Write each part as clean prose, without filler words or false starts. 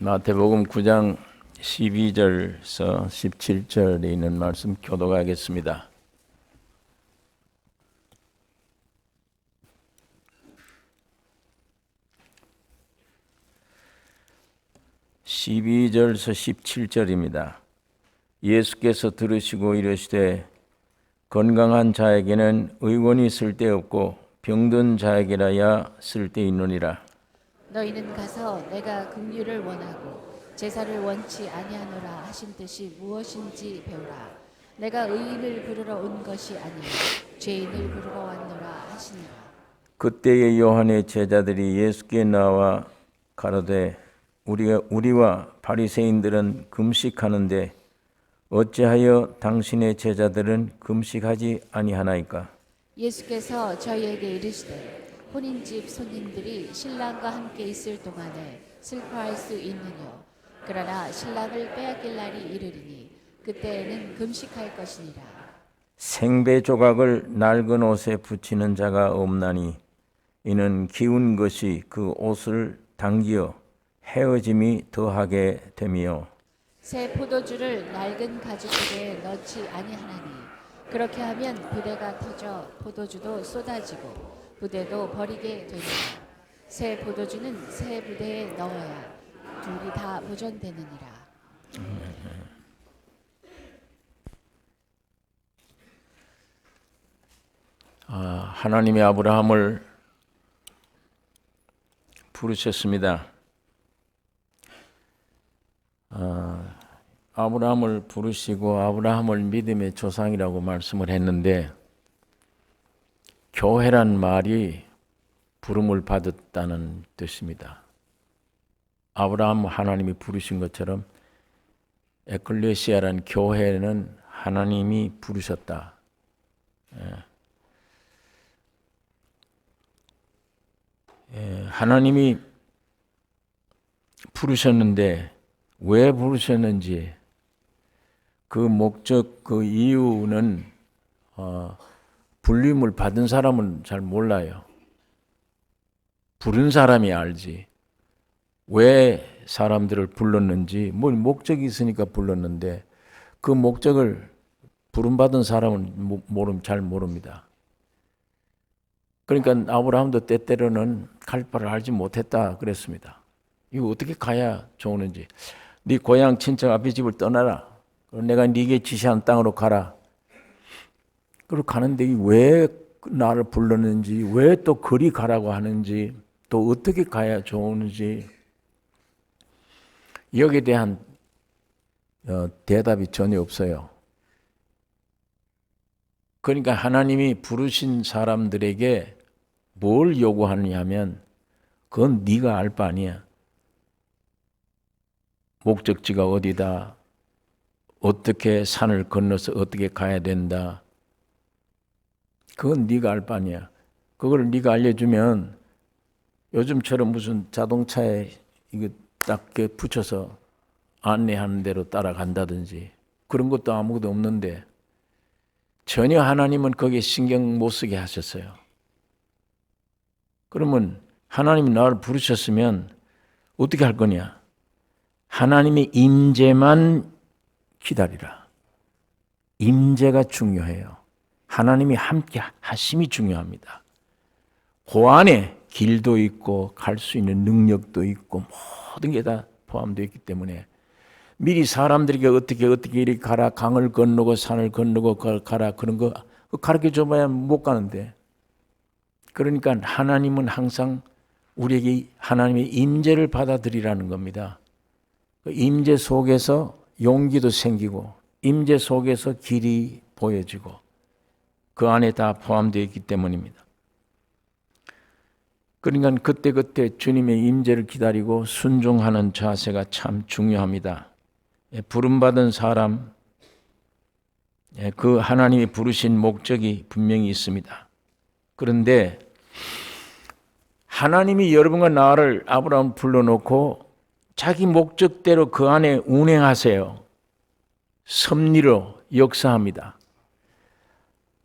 마태복음 9장 12절에서 17절에 있는 말씀 교독하겠습니다. (12절에서 17절입니다) 예수께서 들으시고 이르시되 건강한 자에게는 의원이 쓸데없고 병든 자에게라야 쓸데있느니라. 너희는 가서 내가 긍휼을 원하고 제사를 원치 아니하노라 하신 뜻이 무엇인지 배우라. 내가 의인을 부르러 온 것이 아니요 죄인을 부르러 왔노라 하시니라. 그때의 요한의 제자들이 예수께 나와 가로되 우리와 바리새인들은 금식하는데 어찌하여 당신의 제자들은 금식하지 아니하나이까? 예수께서 저희에게 이르시되 혼인집 손님들이 신랑과 함께 있을 동안에 슬퍼할 수 있느뇨. 그러나 신랑을 빼앗길 날이 이르리니 그때에는 금식할 것이니라. 생배 조각을 낡은 옷에 붙이는 자가 없나니 이는 기운 것이 그 옷을 당기어 헤어짐이 더하게 됨이요 새 포도주를 낡은 가죽부대에 넣지 아니하나니 그렇게 하면 부대가 터져 포도주도 쏟아지고 부대도 버리게 되니라. 새 포도주는 새 부대에 넣어야 둘이 다 보존되느니라. 하나님이 아브라함을 부르셨습니다. 아브라함을 부르시고 아브라함을 믿음의 조상이라고 말씀을 했는데, 교회란 말이 부름을 받았다는 뜻입니다. 아브라함 하나님이 부르신 것처럼 에클레시아란 교회는 하나님이 부르셨다. 하나님이 부르셨는데 왜 부르셨는지 그 목적, 그 이유는 불림을 받은 사람은 잘 몰라요. 부른 사람이 알지. 왜 사람들을 불렀는지, 뭐 목적이 있으니까 불렀는데 그 목적을 부름받은 사람은 잘 모릅니다. 그러니까 아브라함도 때때로는 갈 바를 알지 못했다 그랬습니다. 이거 어떻게 가야 좋은지. 네 고향 친척 앞에 집을 떠나라. 내가 네게 지시한 땅으로 가라. 그리고 가는데 왜 나를 불렀는지, 왜 또 그리 가라고 하는지, 또 어떻게 가야 좋은지 여기에 대한 대답이 전혀 없어요. 그러니까 하나님이 부르신 사람들에게 뭘 요구하느냐 하면 그건 네가 알 바 아니야. 목적지가 어디다, 어떻게 산을 건너서 어떻게 가야 된다, 그건 네가 알 바 아니야. 그걸 네가 알려주면 요즘처럼 무슨 자동차에 이거 딱 붙여서 안내하는 대로 따라간다든지 그런 것도 아무것도 없는데 전혀 하나님은 거기에 신경 못 쓰게 하셨어요. 그러면 하나님이 나를 부르셨으면 어떻게 할 거냐? 하나님의 임재만 기다리라. 임재가 중요해요. 하나님이 함께 하심이 중요합니다. 그 안에 길도 있고 갈 수 있는 능력도 있고 모든 게 다 포함되어 있기 때문에 미리 사람들에게 어떻게 이리 가라, 강을 건너고 산을 건너고 가라, 그런 거 가르쳐 줘봐야 못 가는데. 그러니까 하나님은 항상 우리에게 하나님의 임재를 받아들이라는 겁니다. 임재 속에서 용기도 생기고 임재 속에서 길이 보여지고 그 안에 다 포함되어 있기 때문입니다. 그러니까 그때그때 주님의 임재를 기다리고 순종하는 자세가 참 중요합니다. 부름받은 사람, 그 하나님이 부르신 목적이 분명히 있습니다. 그런데 하나님이 여러분과 나를 아브라함 불러놓고 자기 목적대로 그 안에 운행하세요. 섭리로 역사합니다.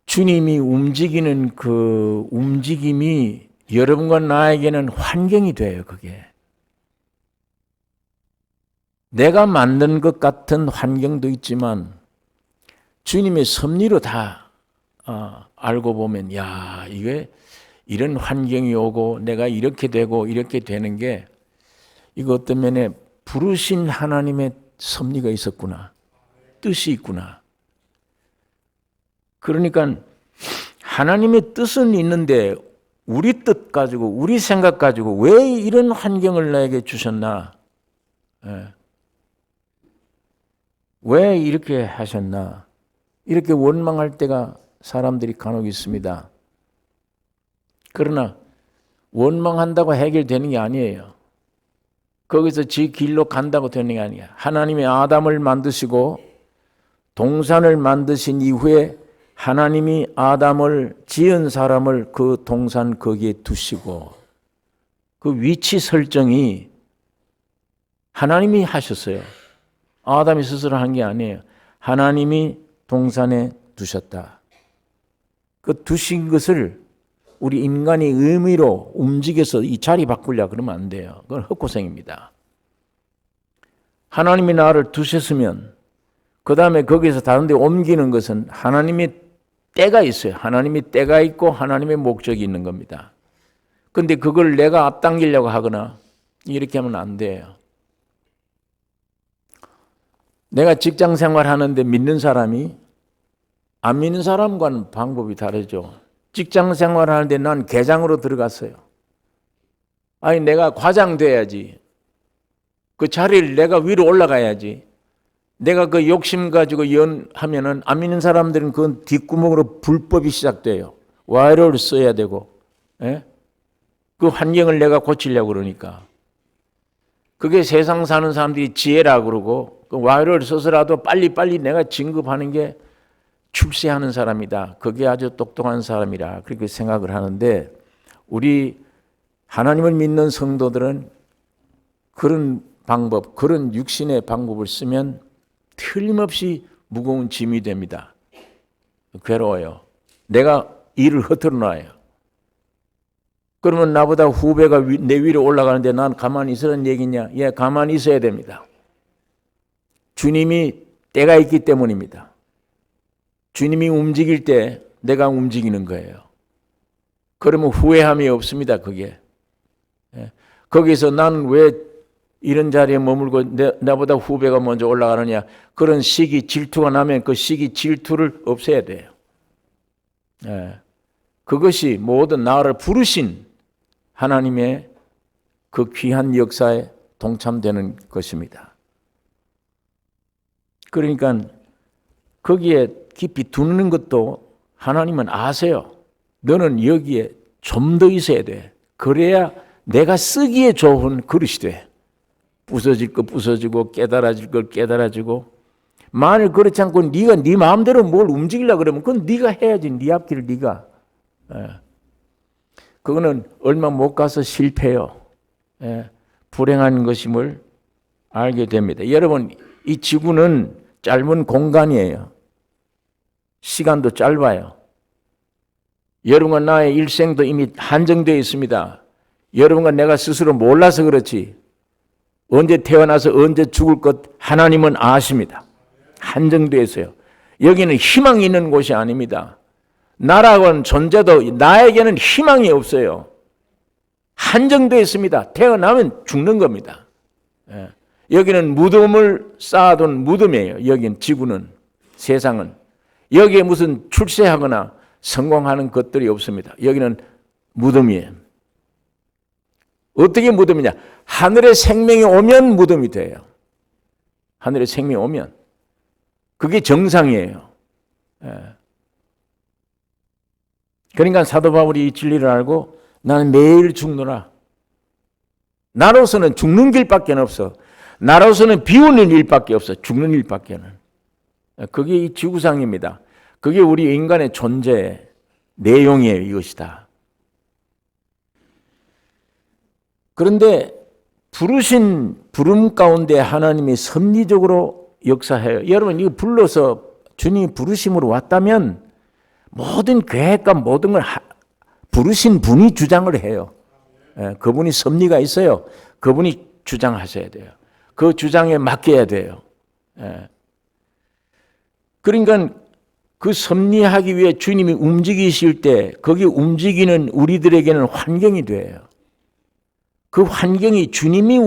주님이 움직이는 그 움직임이 여러분과 나에게는 환경이 돼요. 그게 내가 만든 것 같은 환경도 있지만 주님의 섭리로 다 알고 보면 야, 이게 이런 환경이 오고 내가 이렇게 되고 이렇게 되는 게 이거 어떤 면에 부르신 하나님의 섭리가 있었구나. 뜻이 있구나. 그러니까 하나님의 뜻은 있는데 우리 뜻 가지고 우리 생각 가지고 왜 이런 환경을 나에게 주셨나? 왜 이렇게 하셨나? 이렇게 원망할 때가 사람들이 간혹 있습니다. 그러나 원망한다고 해결되는 게 아니에요. 거기서 지 길로 간다고 되는 게 아니야. 하나님이 아담을 만드시고 동산을 만드신 이후에 하나님이 아담을 지은 사람을 그 동산 거기에 두시고 그 위치 설정이 하나님이 하셨어요. 아담이 스스로 한 게 아니에요. 하나님이 동산에 두셨다. 그 두신 것을 우리 인간이 의미로 움직여서 이 자리 바꾸려 그러면 안 돼요. 그건 헛고생입니다. 하나님이 나를 두셨으면 그 다음에 거기서 다른 데 옮기는 것은 하나님의 때가 있어요. 하나님의 때가 있고 하나님의 목적이 있는 겁니다. 그런데 그걸 내가 앞당기려고 하거나 이렇게 하면 안 돼요. 내가 직장 생활하는데 믿는 사람이 안 믿는 사람과는 방법이 다르죠. 직장 생활하는데 난 계장으로 들어갔어요. 아니 내가 과장 돼야지. 그 자리를 내가 위로 올라가야지. 내가 그 욕심 가지고 하면은 안 믿는 사람들은 그 뒷구멍으로 불법이 시작돼요. 와이로를 써야 되고, 그 환경을 내가 고치려고 그러니까. 그게 세상 사는 사람들이 지혜라 그러고, 그 와이로를 써서라도 빨리빨리 내가 진급하는 게 출세하는 사람이다. 그게 아주 똑똑한 사람이라 그렇게 생각을 하는데, 우리 하나님을 믿는 성도들은 그런 방법, 그런 육신의 방법을 쓰면 틀림없이 무거운 짐이 됩니다. 괴로워요. 내가 일을 허투루 놔요. 그러면 나보다 후배가 내 위로 올라가는데 난 가만히 있으라는 얘기냐? 예, 가만히 있어야 됩니다. 주님이 때가 있기 때문입니다. 주님이 움직일 때 내가 움직이는 거예요. 그러면 후회함이 없습니다. 그게. 거기서 난 왜 이런 자리에 머물고 나보다 후배가 먼저 올라가느냐. 그런 시기 질투가 나면 그 시기 질투를 없애야 돼요. 그것이 모든 나를 부르신 하나님의 그 귀한 역사에 동참되는 것입니다. 그러니까 거기에 깊이 두는 것도 하나님은 아세요. 너는 여기에 좀 더 있어야 돼. 그래야 내가 쓰기에 좋은 그릇이 돼. 부서질 거 부서지고 깨달아질 걸 깨달아지고. 만일 그렇지 않고 네가 네 마음대로 뭘 움직이려고 그러면 그건 네가 해야지. 네 앞길을 네가. 그거는 얼마 못 가서 실패해요. 불행한 것임을 알게 됩니다. 여러분, 이 지구는 짧은 공간이에요. 시간도 짧아요. 여러분과 나의 일생도 이미 한정되어 있습니다. 여러분과 내가 스스로 몰라서 그렇지 언제 태어나서 언제 죽을 것 하나님은 아십니다. 한정되어 있어요. 여기는 희망이 있는 곳이 아닙니다. 나라고는 존재도 나에게는 희망이 없어요. 한정되어 있습니다. 태어나면 죽는 겁니다. 여기는 무덤을 쌓아둔 무덤이에요. 여긴 지구는, 세상은. 여기에 무슨 출세하거나 성공하는 것들이 없습니다. 여기는 무덤이에요. 어떻게 무덤이냐? 하늘의 생명이 오면 무덤이 돼요. 하늘의 생명이 오면. 그게 정상이에요. 그러니까 사도 바울이 이 진리를 알고 나는 매일 죽노라. 나로서는 죽는 길밖에 없어. 나로서는 비우는 일밖에 없어. 죽는 일밖에는. 그게 이 지구상입니다. 그게 우리 인간의 존재의 내용이에요. 이것이다. 그런데 부름 가운데 하나님이 섭리적으로 역사해요. 여러분 이거 불러서 주님이 부르심으로 왔다면 모든 계획과 모든 걸 부르신 분이 주장을 해요. 그분이 섭리가 있어요. 그분이 주장하셔야 돼요. 그 주장에 맡겨야 돼요. 예. 그러니까 그 섭리하기 위해 주님이 움직이실 때 거기 움직이는 우리들에게는 환경이 돼요. 그 환경이 주님이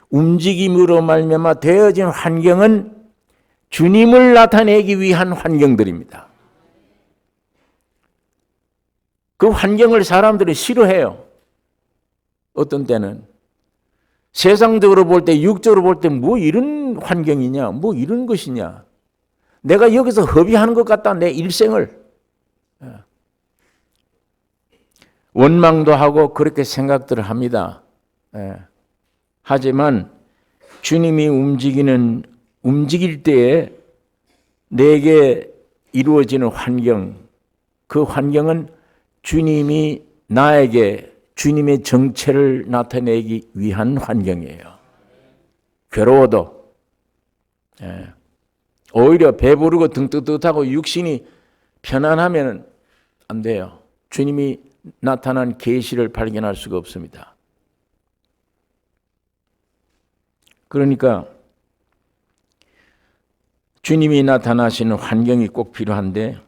움직임으로 말미암아 되어진 환경은 주님을 나타내기 위한 환경들입니다. 그 환경을 사람들이 싫어해요. 어떤 때는 세상적으로 볼 때, 육적으로 볼 때 뭐 이런 환경이냐, 뭐 이런 것이냐. 내가 여기서 허비하는 것 같다, 내 일생을. 원망도 하고 그렇게 생각들을 합니다. 하지만 주님이 움직일 때에 내게 이루어지는 환경, 그 환경은 주님이 나에게 주님의 정체를 나타내기 위한 환경이에요. 괴로워도 오히려 배부르고 등뜨뜻하고 육신이 편안하면 안 돼요. 주님이 나타난 계시를 발견할 수가 없습니다. 그러니까 주님이 나타나시는 환경이 꼭 필요한데,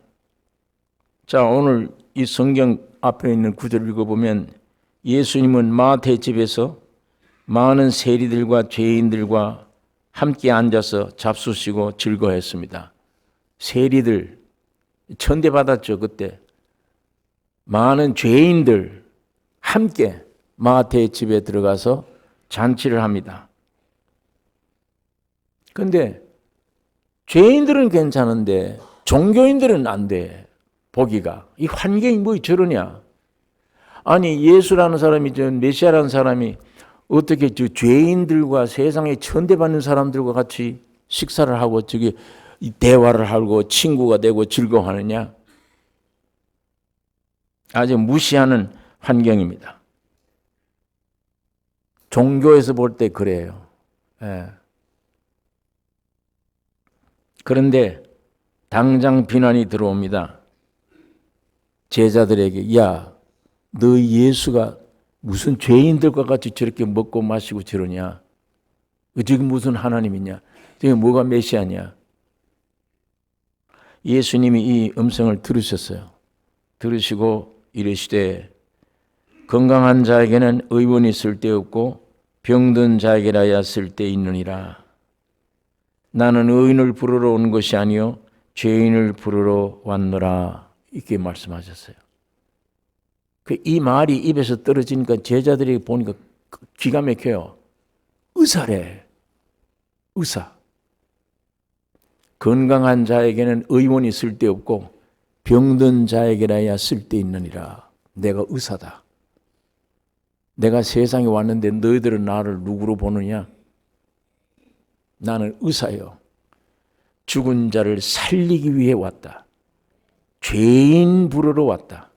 자, 오늘 이 성경 앞에 있는 구절을 읽어보면 예수님은 마태 집에서 많은 세리들과 죄인들과 함께 앉아서 잡수시고 즐거워했습니다. 세리들 천대받았죠. 그때 많은 죄인들 함께 마태 집에 들어가서 잔치를 합니다. 그런데 죄인들은 괜찮은데 종교인들은 안 돼. 보기가. 이 환경이 뭐 저러냐. 아니 예수라는 사람이, 저 메시아라는 사람이 어떻게 저 죄인들과 세상에 천대받는 사람들과 같이 식사를 하고 저기 대화를 하고 친구가 되고 즐거워하느냐. 아주 무시하는 환경입니다. 종교에서 볼 때 그래요. 예. 그런데 당장 비난이 들어옵니다. 제자들에게, 야, 너 예수가 무슨 죄인들과 같이 저렇게 먹고 마시고 저러냐? 지금 무슨 하나님이냐? 지금 뭐가 메시아냐? 예수님이 이 음성을 들으셨어요. 들으시고 이르시되 건강한 자에게는 의원이 쓸데없고 병든 자에게라야 쓸데있느니라. 나는 의인을 부르러 온 것이 아니요 죄인을 부르러 왔노라. 이렇게 말씀하셨어요. 이 말이 입에서 떨어지니까 제자들이 보니까 기가 막혀요. 의사래. 의사. 건강한 자에게는 의원이 쓸데없고 병든 자에게라야 쓸데있느니라. 내가 의사다. 내가 세상에 왔는데 너희들은 나를 누구로 보느냐? 나는 의사요. 죽은 자를 살리기 위해 왔다. 죄인 부르러 왔다.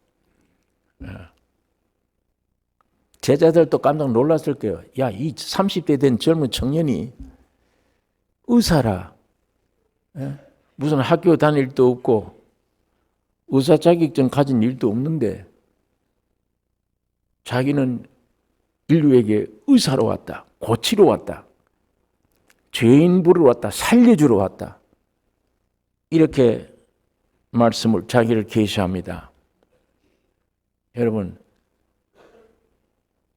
제자들도 깜짝 놀랐을 거예요. 야, 이 30대 된 젊은 청년이 의사라. 무슨 학교 다닐 일도 없고 의사 자격증 가진 일도 없는데 자기는 인류에게 의사로 왔다. 고치러 왔다. 죄인 부르러 왔다. 살려주러 왔다. 이렇게 말씀을 자기를 계시합니다. 여러분,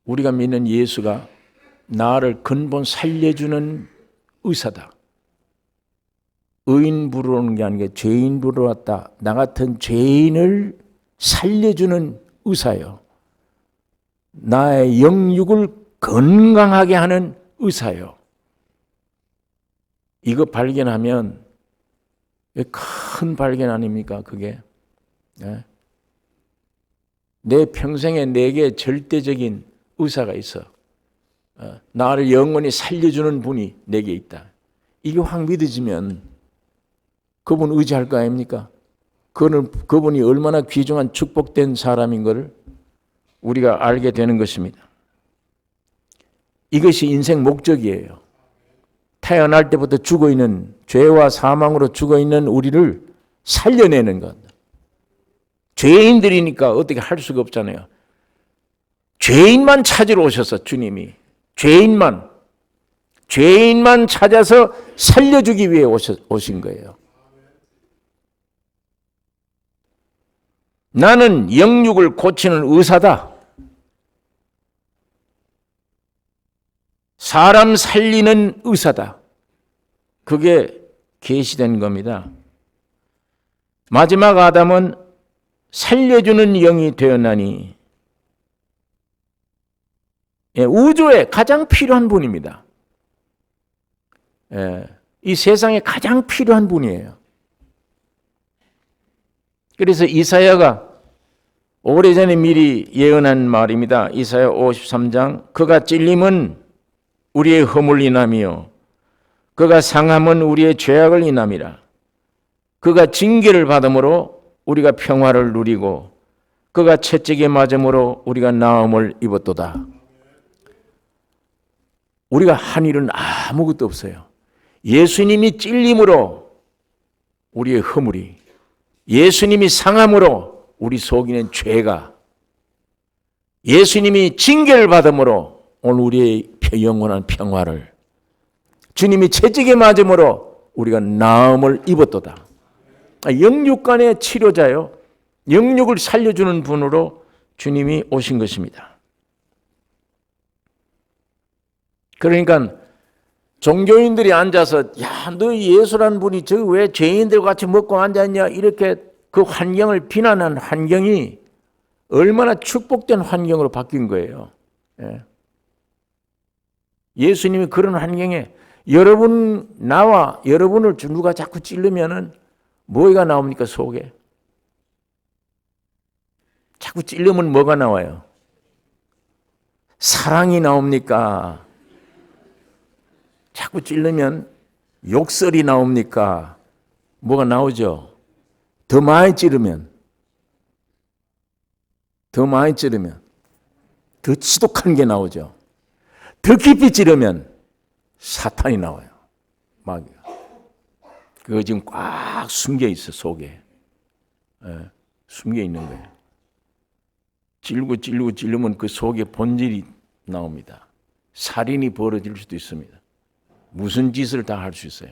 우리가 믿는 예수가 나를 근본 살려주는 의사다. 의인 부르러 오는 게 아니라 죄인 부르러 왔다. 나 같은 죄인을 살려주는 의사요. 나의 영육을 건강하게 하는 의사요. 이거 발견하면 큰 발견 아닙니까? 그게. 내 평생에 내게 절대적인 의사가 있어. 나를 영원히 살려주는 분이 내게 있다. 이게 확 믿어지면 그분 의지할 거 아닙니까? 그분이 얼마나 귀중한 축복된 사람인 것을 우리가 알게 되는 것입니다. 이것이 인생 목적이에요. 태어날 때부터 죽어있는, 죄와 사망으로 죽어있는 우리를 살려내는 것. 죄인들이니까 어떻게 할 수가 없잖아요. 죄인만 찾으러 오셔서 주님이 죄인만 죄인만 찾아서 살려주기 위해 오신 거예요. 나는 영육을 고치는 의사다. 사람 살리는 의사다. 그게 계시된 겁니다. 마지막 아담은 살려주는 영이 되었나니 우주에 가장 필요한 분입니다. 이 세상에 가장 필요한 분이에요. 그래서 이사야가 오래전에 미리 예언한 말입니다. 이사야 53장 그가 찔림은 우리의 허물 인함이요 그가 상함은 우리의 죄악을 인함이라. 그가 징계를 받음으로 우리가 평화를 누리고 그가 채찍에 맞음으로 우리가 나음을 입었도다. 우리가 한 일은 아무것도 없어요. 예수님이 찔림으로 우리의 허물이, 예수님이 상함으로 우리 속에 있는 죄가, 예수님이 징계를 받음으로 오늘 우리의 영원한 평화를, 주님이 채찍에 맞음으로 우리가 나음을 입었도다. 영육간의 치료자요, 영육을 살려주는 분으로 주님이 오신 것입니다. 그러니까 종교인들이 앉아서 야, 너 예수라는 분이 저 왜 죄인들과 같이 먹고 앉았냐 이렇게 그 환경을 비난한 환경이 얼마나 축복된 환경으로 바뀐 거예요. 예수님이 그런 환경에 나와 여러분을 누가 자꾸 찔르면은 뭐가 나옵니까 속에? 자꾸 찔르면 뭐가 나와요? 사랑이 나옵니까? 자꾸 찔르면 욕설이 나옵니까? 뭐가 나오죠? 더 많이 찌르면 더 지독한 게 나오죠. 더 깊이 찌르면 사탄이 나와요. 마귀가. 그거 지금 꽉 숨겨 있어 속에. 숨겨 있는 거예요. 찌르면 그 속에 본질이 나옵니다. 살인이 벌어질 수도 있습니다. 무슨 짓을 다 할 수 있어요.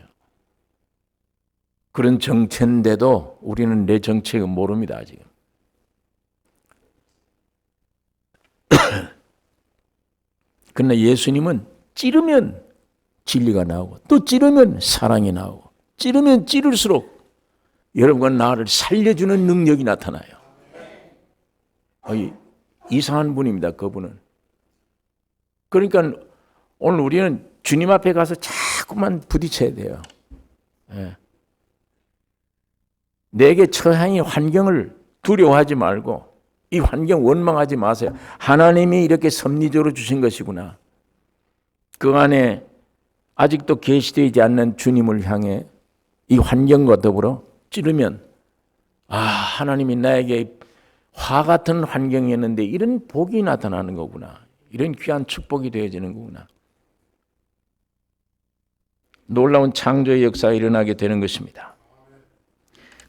그런 정체인데도 우리는 내 정체가 모릅니다. 지금. 그러나 예수님은 찌르면 진리가 나오고 또 찌르면 사랑이 나오고 찌르면 찌를수록 여러분과 나를 살려주는 능력이 나타나요. 이상한 분입니다. 그분은. 그러니까 오늘 우리는 주님 앞에 가서 자꾸만 부딪혀야 돼요. 내게 처한 이 환경을 두려워하지 말고 이 환경 원망하지 마세요. 하나님이 이렇게 섭리적으로 주신 것이구나. 그 안에 아직도 계시되지 않는 주님을 향해 이 환경과 더불어 찌르면 하나님이 나에게 화 같은 환경이었는데 이런 복이 나타나는 거구나. 이런 귀한 축복이 되어지는 거구나. 놀라운 창조의 역사가 일어나게 되는 것입니다.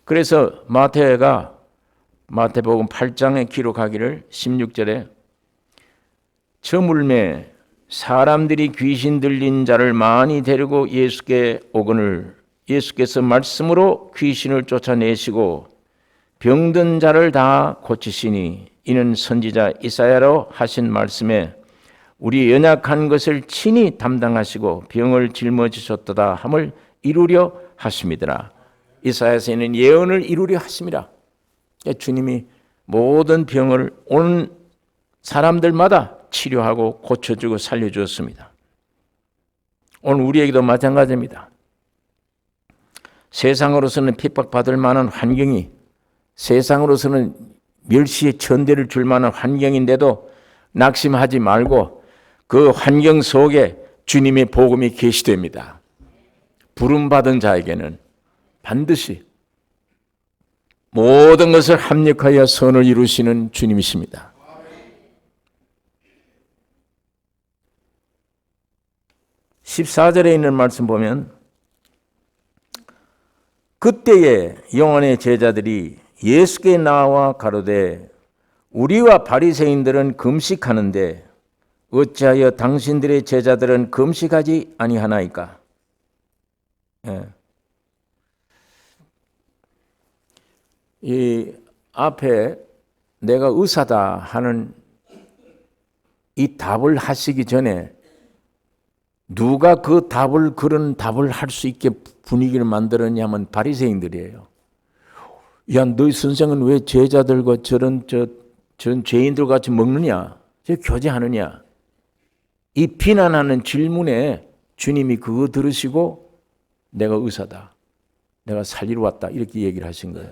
그래서 마태복음 8장에 기록하기를 16절에 저 물매 사람들이 귀신 들린 자를 많이 데리고 예수께 오거늘 예수께서 말씀으로 귀신을 쫓아내시고 병든 자를 다 고치시니 이는 선지자 이사야로 하신 말씀에 우리 연약한 것을 친히 담당하시고 병을 짊어지셨도다 함을 이루려 하심이더라. 이사야서에는 예언을 이루려 하심이라. 주님이 모든 병을 온 사람들마다 치료하고 고쳐주고 살려주었습니다. 오늘 우리에게도 마찬가지입니다. 세상으로서는 핍박받을 만한 환경이, 세상으로서는 멸시의 천대를 줄 만한 환경인데도 낙심하지 말고 그 환경 속에 주님의 복음이 계시됩니다. 부름받은 자에게는 반드시 모든 것을 합력하여 선을 이루시는 주님이십니다. (14절에) 있는 말씀 보면 그때에 요한의 제자들이 예수께 나와 가로되 우리와 바리새인들은 금식하는데 어찌하여 당신들의 제자들은 금식하지 아니하나이까? 예. 이 앞에 내가 의사다 하는 이 답을 하시기 전에 누가 그 답을 그런 답을 할 수 있게 분위기를 만들었냐 하면 바리새인들이에요. 야, 너희 선생은 왜 제자들과 저런 죄인들 같이 먹느냐? 저 교제하느냐? 이 비난하는 질문에 주님이 그거 들으시고 내가 의사다. 내가 살리러 왔다. 이렇게 얘기를 하신 거예요.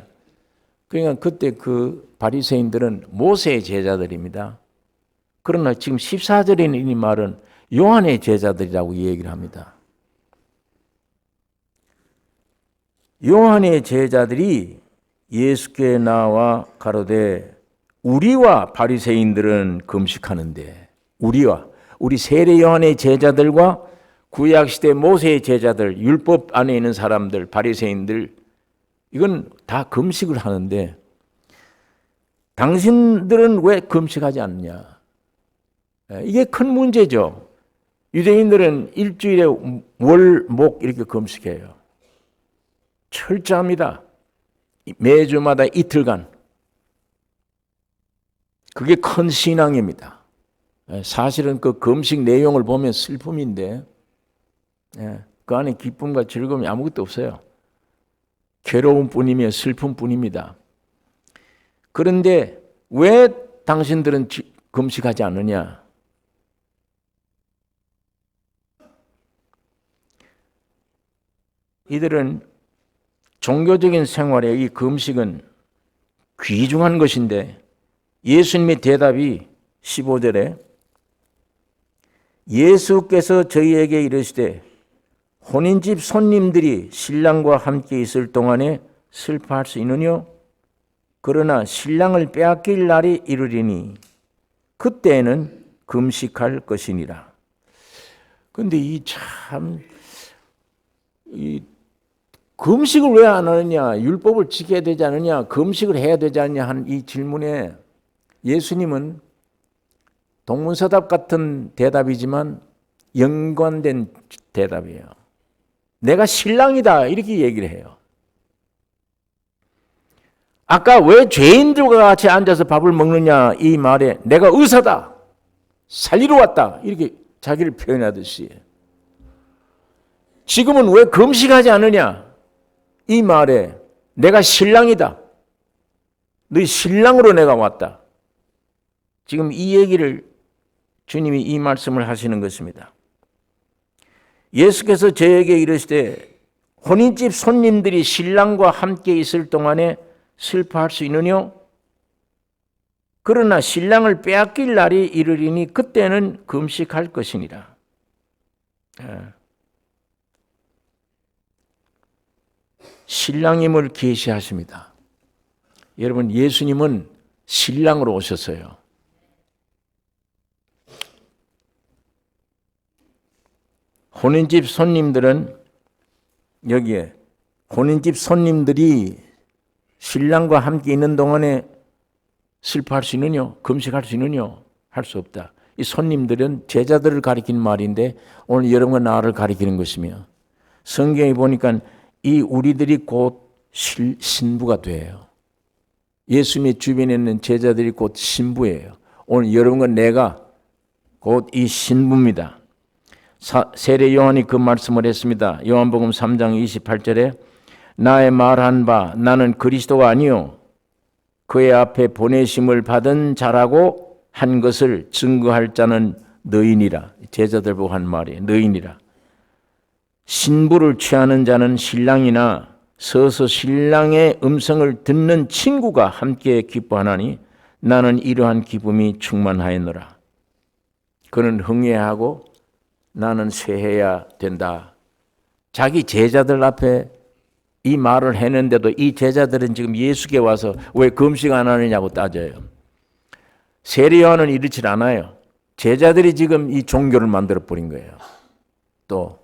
그러니까 그때 그 바리새인들은 모세의 제자들입니다. 그러나 지금 14절에 있는 이 말은 요한의 제자들이라고 얘기를 합니다. 요한의 제자들이 예수께 나와 가로되 우리와 바리새인들은 금식하는데, 우리 세례 요한의 제자들과 구약시대 모세의 제자들, 율법 안에 있는 사람들, 바리새인들, 이건 다 금식을 하는데 당신들은 왜 금식하지 않느냐? 이게 큰 문제죠. 유대인들은 일주일에 월, 목 이렇게 금식해요. 철저합니다. 매주마다 이틀간. 그게 큰 신앙입니다. 사실은 그 금식 내용을 보면 슬픔인데 그 안에 기쁨과 즐거움이 아무것도 없어요. 괴로움뿐이며 슬픔뿐입니다. 그런데 왜 당신들은 금식하지 않느냐? 이들은 종교적인 생활에 이 금식은 귀중한 것인데 예수님의 대답이 15절에 예수께서 저희에게 이르시되 혼인집 손님들이 신랑과 함께 있을 동안에 슬퍼할 수 있느뇨? 그러나 신랑을 빼앗길 날이 이르리니 그때에는 금식할 것이니라. 그런데 이 금식을 왜 안 하느냐, 율법을 지켜야 되지 않느냐, 금식을 해야 되지 않느냐 하는 이 질문에 예수님은 동문서답 같은 대답이지만 연관된 대답이에요. 내가 신랑이다 이렇게 얘기를 해요. 아까 왜 죄인들과 같이 앉아서 밥을 먹느냐 이 말에 내가 의사다, 살리러 왔다 이렇게 자기를 표현하듯이 지금은 왜 금식하지 않느냐 이 말에 내가 신랑이다, 너희 신랑으로 내가 왔다. 지금 이 얘기를 주님이 이 말씀을 하시는 것입니다. 예수께서 저에게 이르시되 혼인집 손님들이 신랑과 함께 있을 동안에 슬퍼할 수 있느뇨? 그러나 신랑을 빼앗길 날이 이르리니 그때는 금식할 것이니라. 신랑임을 계시하십니다. 여러분, 예수님은 신랑으로 오셨어요. 혼인집 손님들은 여기에 혼인집 손님들이 신랑과 함께 있는 동안에 슬퍼할 수 있느냐? 금식할 수 있느냐? 할 수 없다. 이 손님들은 제자들을 가리키는 말인데 오늘 여러분과 나를 가리키는 것이며 성경에 보니까 이 우리들이 곧 신부가 돼요. 예수님의 주변에 있는 제자들이 곧 신부예요. 오늘 여러분과 내가 곧 이 신부입니다. 세례 요한이 그 말씀을 했습니다. 요한복음 3장 28절에 나의 말한 바 나는 그리스도가 아니요 그의 앞에 보내심을 받은 자라고 한 것을 증거할 자는 너희니라. 제자들 보고 한 말이에요. 너희니라. 신부를 취하는 자는 신랑이나 서서 신랑의 음성을 듣는 친구가 함께 기뻐하나니 나는 이러한 기쁨이 충만하였노라. 그는 흥해하고 나는 쇠해야 된다. 자기 제자들 앞에 이 말을 했는데도 이 제자들은 지금 예수께 와서 왜 금식 안 하느냐고 따져요. 세례 요한은 이렇지 않아요. 제자들이 지금 이 종교를 만들어 버린 거예요. 또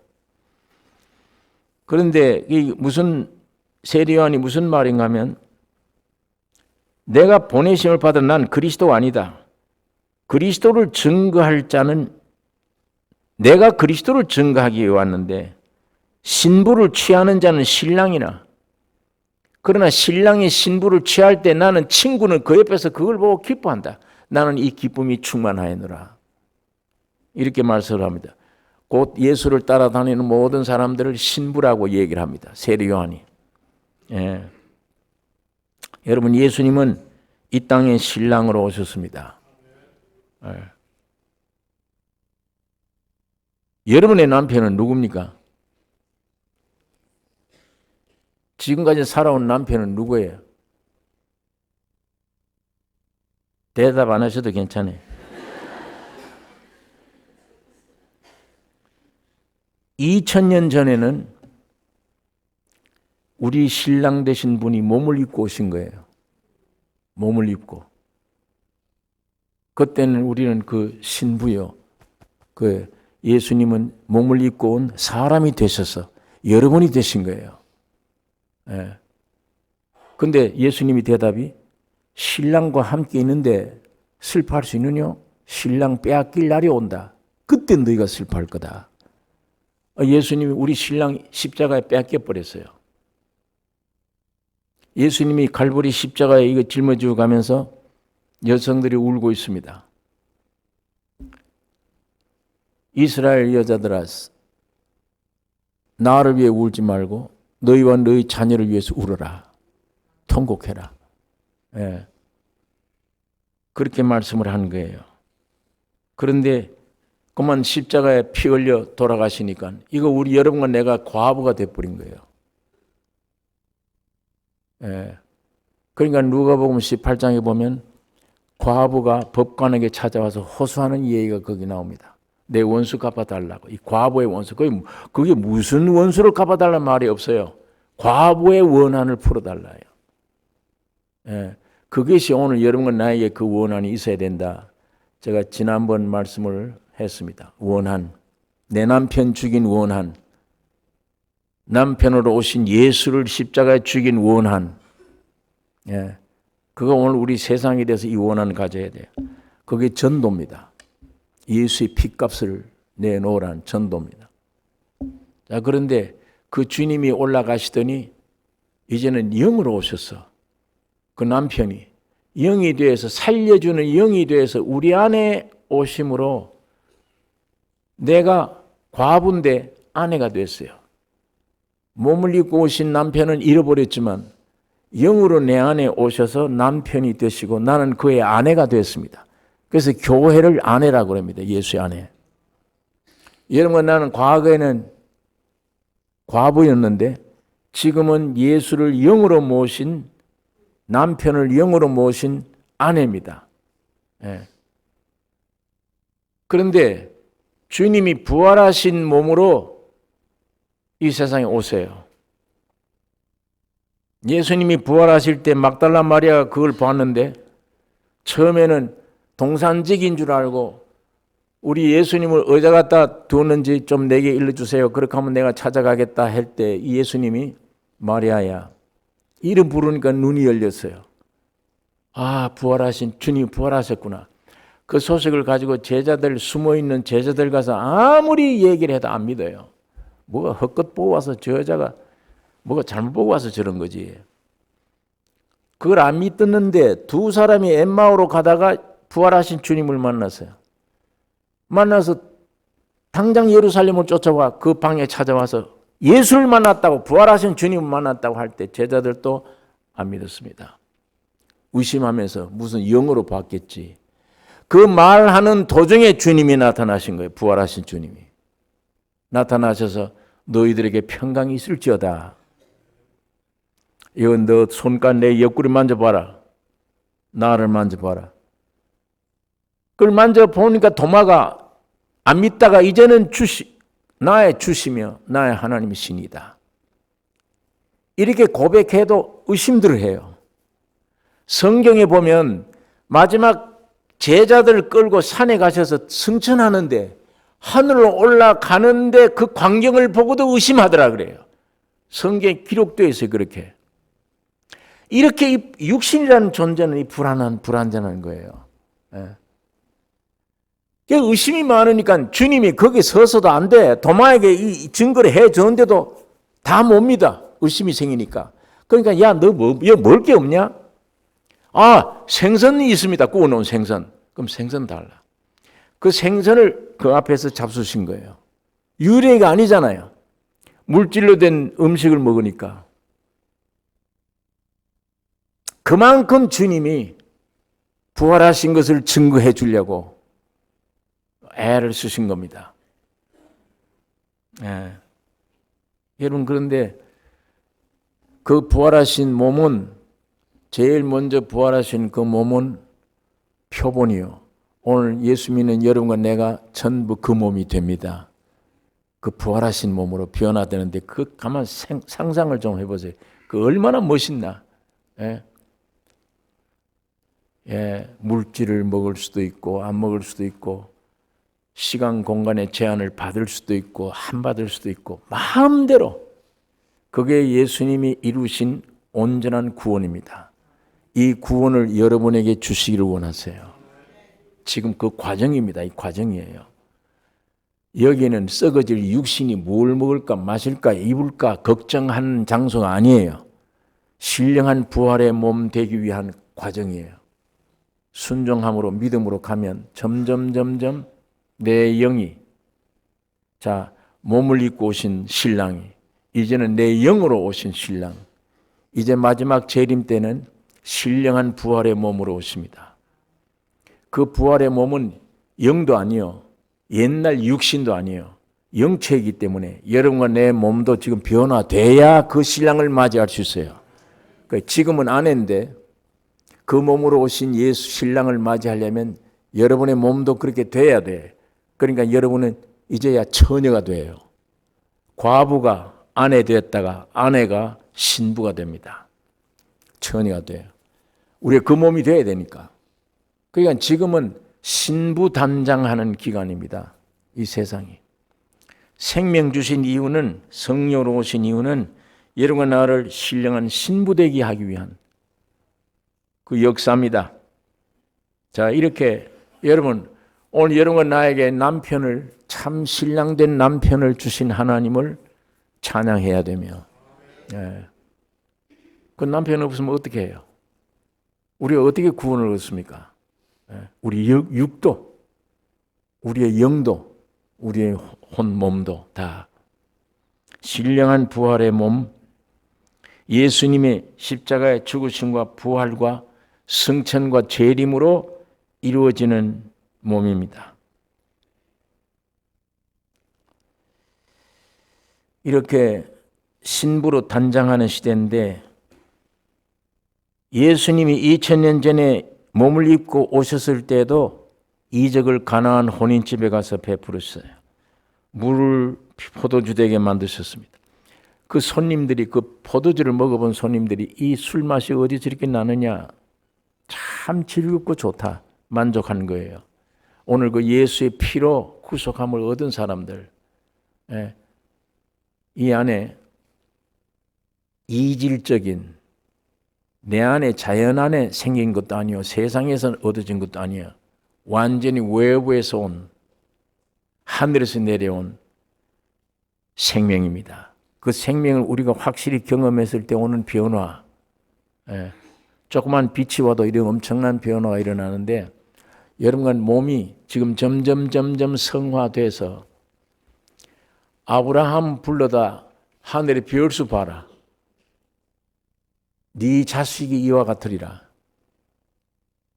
그런데 이 무슨 세례 요한이 무슨 말인가 하면 내가 보내심을 받은 난 그리스도가 아니다. 그리스도를 증거할 자는 내가 그리스도를 증거하기 위해 왔는데 신부를 취하는 자는 신랑이나 그러나 신랑이 신부를 취할 때 나는 친구는 그 옆에서 그걸 보고 기뻐한다. 나는 이 기쁨이 충만하였노라. 이렇게 말씀을 합니다. 곧 예수를 따라다니는 모든 사람들을 신부라고 얘기를 합니다. 세례 요한이. 예. 여러분 예수님은 이 땅에 신랑으로 오셨습니다. 예. 여러분의 남편은 누굽니까? 지금까지 살아온 남편은 누구예요? 대답 안 하셔도 괜찮아요. 2000년 전에는 우리 신랑 되신 분이 몸을 입고 오신 거예요. 몸을 입고. 그때는 우리는 그 신부요. 그 예수님은 몸을 입고 온 사람이 되셔서 여러분이 되신 거예요. 예. 근데 예수님이 대답이 신랑과 함께 있는데 슬퍼할 수 있느냐? 신랑 빼앗길 날이 온다. 그때 너희가 슬퍼할 거다. 예수님이 우리 신랑 십자가에 빼앗겨 버렸어요. 예수님이 갈보리 십자가에 이거 짊어지고 가면서 여성들이 울고 있습니다. 이스라엘 여자들아, 나를 위해 울지 말고 너희와 너희 자녀를 위해서 울어라. 통곡해라. 예. 그렇게 말씀을 한 거예요. 그런데 그만 십자가에 피 흘려 돌아가시니까 이거 우리 여러분과 내가 과부가 돼버린 거예요. 예. 그러니까 누가복음 18장에 보면 과부가 법관에게 찾아와서 호소하는 얘기가 거기 나옵니다. 내 원수 갚아달라고. 이 과부의 원수. 그게 무슨 원수를 갚아달라는 말이 없어요. 과부의 원한을 풀어달라요. 예. 그것이 오늘 여러분과 나에게 그 원한이 있어야 된다. 제가 지난번 말씀을 했습니다. 원한. 내 남편 죽인 원한. 남편으로 오신 예수를 십자가에 죽인 원한. 예. 그거 오늘 우리 세상에 대해서 이 원한을 가져야 돼요. 그게 전도입니다. 예수의 핏값을 내놓으라는 전도입니다. 자, 그런데 그 주님이 올라가시더니 이제는 영으로 오셔서 그 남편이 영이 되어서 살려주는 영이 되어서 우리 안에 오심으로 내가 과부인데 아내가 됐어요. 몸을 입고 오신 남편은 잃어버렸지만 영으로 내 안에 오셔서 남편이 되시고 나는 그의 아내가 됐습니다. 그래서 교회를 아내라고 합니다. 예수의 아내. 여러분 나는 과거에는 과부였는데 지금은 예수를 영으로 모신 남편을 영으로 모신 아내입니다. 예. 그런데 주님이 부활하신 몸으로 이 세상에 오세요. 예수님이 부활하실 때 막달라 마리아가 그걸 봤는데 처음에는 동산직인 줄 알고 우리 예수님을 어디다 갖다 두었는지 좀 내게 일러주세요. 그렇게 하면 내가 찾아가겠다 할 때 예수님이 마리아야 이름 부르니까 눈이 열렸어요. 아, 부활하신 주님이 부활하셨구나. 그 소식을 가지고 제자들 숨어있는 제자들 가서 아무리 얘기를 해도 안 믿어요. 뭐가 헛것 보고 와서 저 여자가 뭐가 잘못 보고 와서 저런 거지. 그걸 안 믿었는데 두 사람이 엠마오로 가다가 부활하신 주님을 만났어요. 만나서 당장 예루살렘을 쫓아와 그 방에 찾아와서 예수를 만났다고 부활하신 주님을 만났다고 할 때 제자들도 안 믿었습니다. 의심하면서 무슨 영으로 봤겠지. 그 말하는 도중에 주님이 나타나신 거예요. 부활하신 주님이. 나타나셔서 너희들에게 평강이 있을지어다. 이건 너 손간 내 옆구리 만져봐라. 나를 만져봐라. 그걸 만져보니까 도마가 안 믿다가 이제는 나의 주시며 나의 하나님의 신이다. 이렇게 고백해도 의심들을 해요. 성경에 보면 마지막 제자들을 끌고 산에 가셔서 승천하는데 하늘로 올라가는데 그 광경을 보고도 의심하더라 그래요. 성경에 기록되어 있어요. 그렇게. 이렇게 육신이라는 존재는 불안전한 거예요. 예. 의심이 많으니까 주님이 거기 서서도 안 돼. 도마에게 이 증거를 해줬는데도 다 못 믿어. 의심이 생기니까. 그러니까 야, 너 먹을 게 없냐? 아, 생선이 있습니다. 구워놓은 생선. 그럼 생선 달라. 그 생선을 그 앞에서 잡수신 거예요. 유래가 아니잖아요. 물질로 된 음식을 먹으니까. 그만큼 주님이 부활하신 것을 증거해 주려고 애를 쓰신 겁니다. 예. 여러분, 그런데 그 부활하신 몸은, 제일 먼저 부활하신 그 몸은 표본이요. 오늘 예수 믿는 여러분과 내가 전부 그 몸이 됩니다. 그 부활하신 몸으로 변화되는데 그 가만 상상을 좀 해보세요. 그 얼마나 멋있나. 예? 예, 물질을 먹을 수도 있고 안 먹을 수도 있고 시간 공간의 제한을 받을 수도 있고 안 받을 수도 있고 마음대로. 그게 예수님이 이루신 온전한 구원입니다. 이 구원을 여러분에게 주시기를 원하세요. 지금 그 과정입니다. 이 과정이에요. 여기는 썩어질 육신이 뭘 먹을까 마실까 입을까 걱정하는 장소가 아니에요. 신령한 부활의 몸 되기 위한 과정이에요. 순종함으로 믿음으로 가면 점점 내 영이, 자, 몸을 입고 오신 신랑이 이제는 내 영으로 오신 신랑, 이제 마지막 재림 때는 신령한 부활의 몸으로 오십니다. 그 부활의 몸은 영도 아니요, 옛날 육신도 아니요, 영체이기 때문에 여러분과 내 몸도 지금 변화돼야 그 신랑을 맞이할 수 있어요. 그러니까 지금은 아내인데 그 몸으로 오신 예수 신랑을 맞이하려면 여러분의 몸도 그렇게 돼야 돼. 그러니까 여러분은 이제야 처녀가 돼요. 과부가 아내 되었다가 아내가 신부가 됩니다. 처녀가 돼요. 우리가 그 몸이 돼야 되니까. 그러니까 지금은 신부 단장하는 기간입니다. 이 세상이. 생명 주신 이유는, 성령으로 오신 이유는 여러분과 나를 신령한 신부 되게 하기 위한 그 역사입니다. 자, 이렇게 여러분, 오늘 여러분과 나에게 남편을, 참 신랑된 남편을 주신 하나님을 찬양해야 되며, 예. 그 남편 없으면 어떻게 해요? 우리가 어떻게 구원을 얻습니까? 예. 우리 육도, 우리의 영도, 우리의 몸도 다 신령한 부활의 몸, 예수님의 십자가의 죽으심과 부활과 승천과 재림으로 이루어지는 몸입니다. 이렇게 신부로 단장하는 시대인데 예수님이 2000년 전에 몸을 입고 오셨을 때도 이적을 가나안 혼인집에 가서 베풀었어요. 물을 포도주 되게 만드셨습니다. 그 손님들이, 그 포도주를 먹어본 손님들이 이 술 맛이 어디 저렇게 나느냐, 참 즐겁고 좋다, 만족한 거예요. 오늘 그 예수의 피로 구속함을 얻은 사람들, 예, 이 안에 이질적인, 내 안에 자연 안에 생긴 것도 아니요, 세상에서 얻어진 것도 아니요, 완전히 외부에서 온, 하늘에서 내려온 생명입니다. 그 생명을 우리가 확실히 경험했을 때 오는 변화, 예, 조그만 빛이 와도 이런 엄청난 변화가 일어나는데 여러분과 몸이 지금 점점 성화돼서 아브라함 불러다 하늘의 별수 봐라. 네 자식이 이와 같으리라.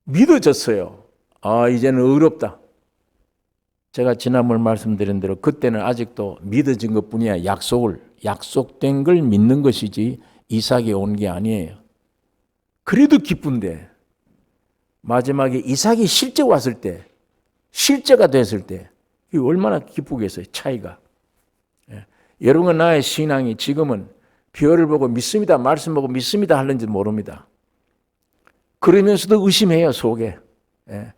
믿어졌어요. 아, 이제는 의롭다. 제가 지난번 말씀드린 대로 그때는 아직도 믿어진 것뿐이야. 약속된 걸 믿는 것이지 이삭이 온 게 아니에요. 그래도 기쁜데 마지막에 이삭이 실제 왔을 때, 실제가 됐을 때 이게 얼마나 기쁘겠어요. 차이가. 예. 여러분과 나의 신앙이 지금은 별을 보고 믿습니다, 말씀 보고 믿습니다 하는지 모릅니다. 그러면서도 의심해요, 속에. 예.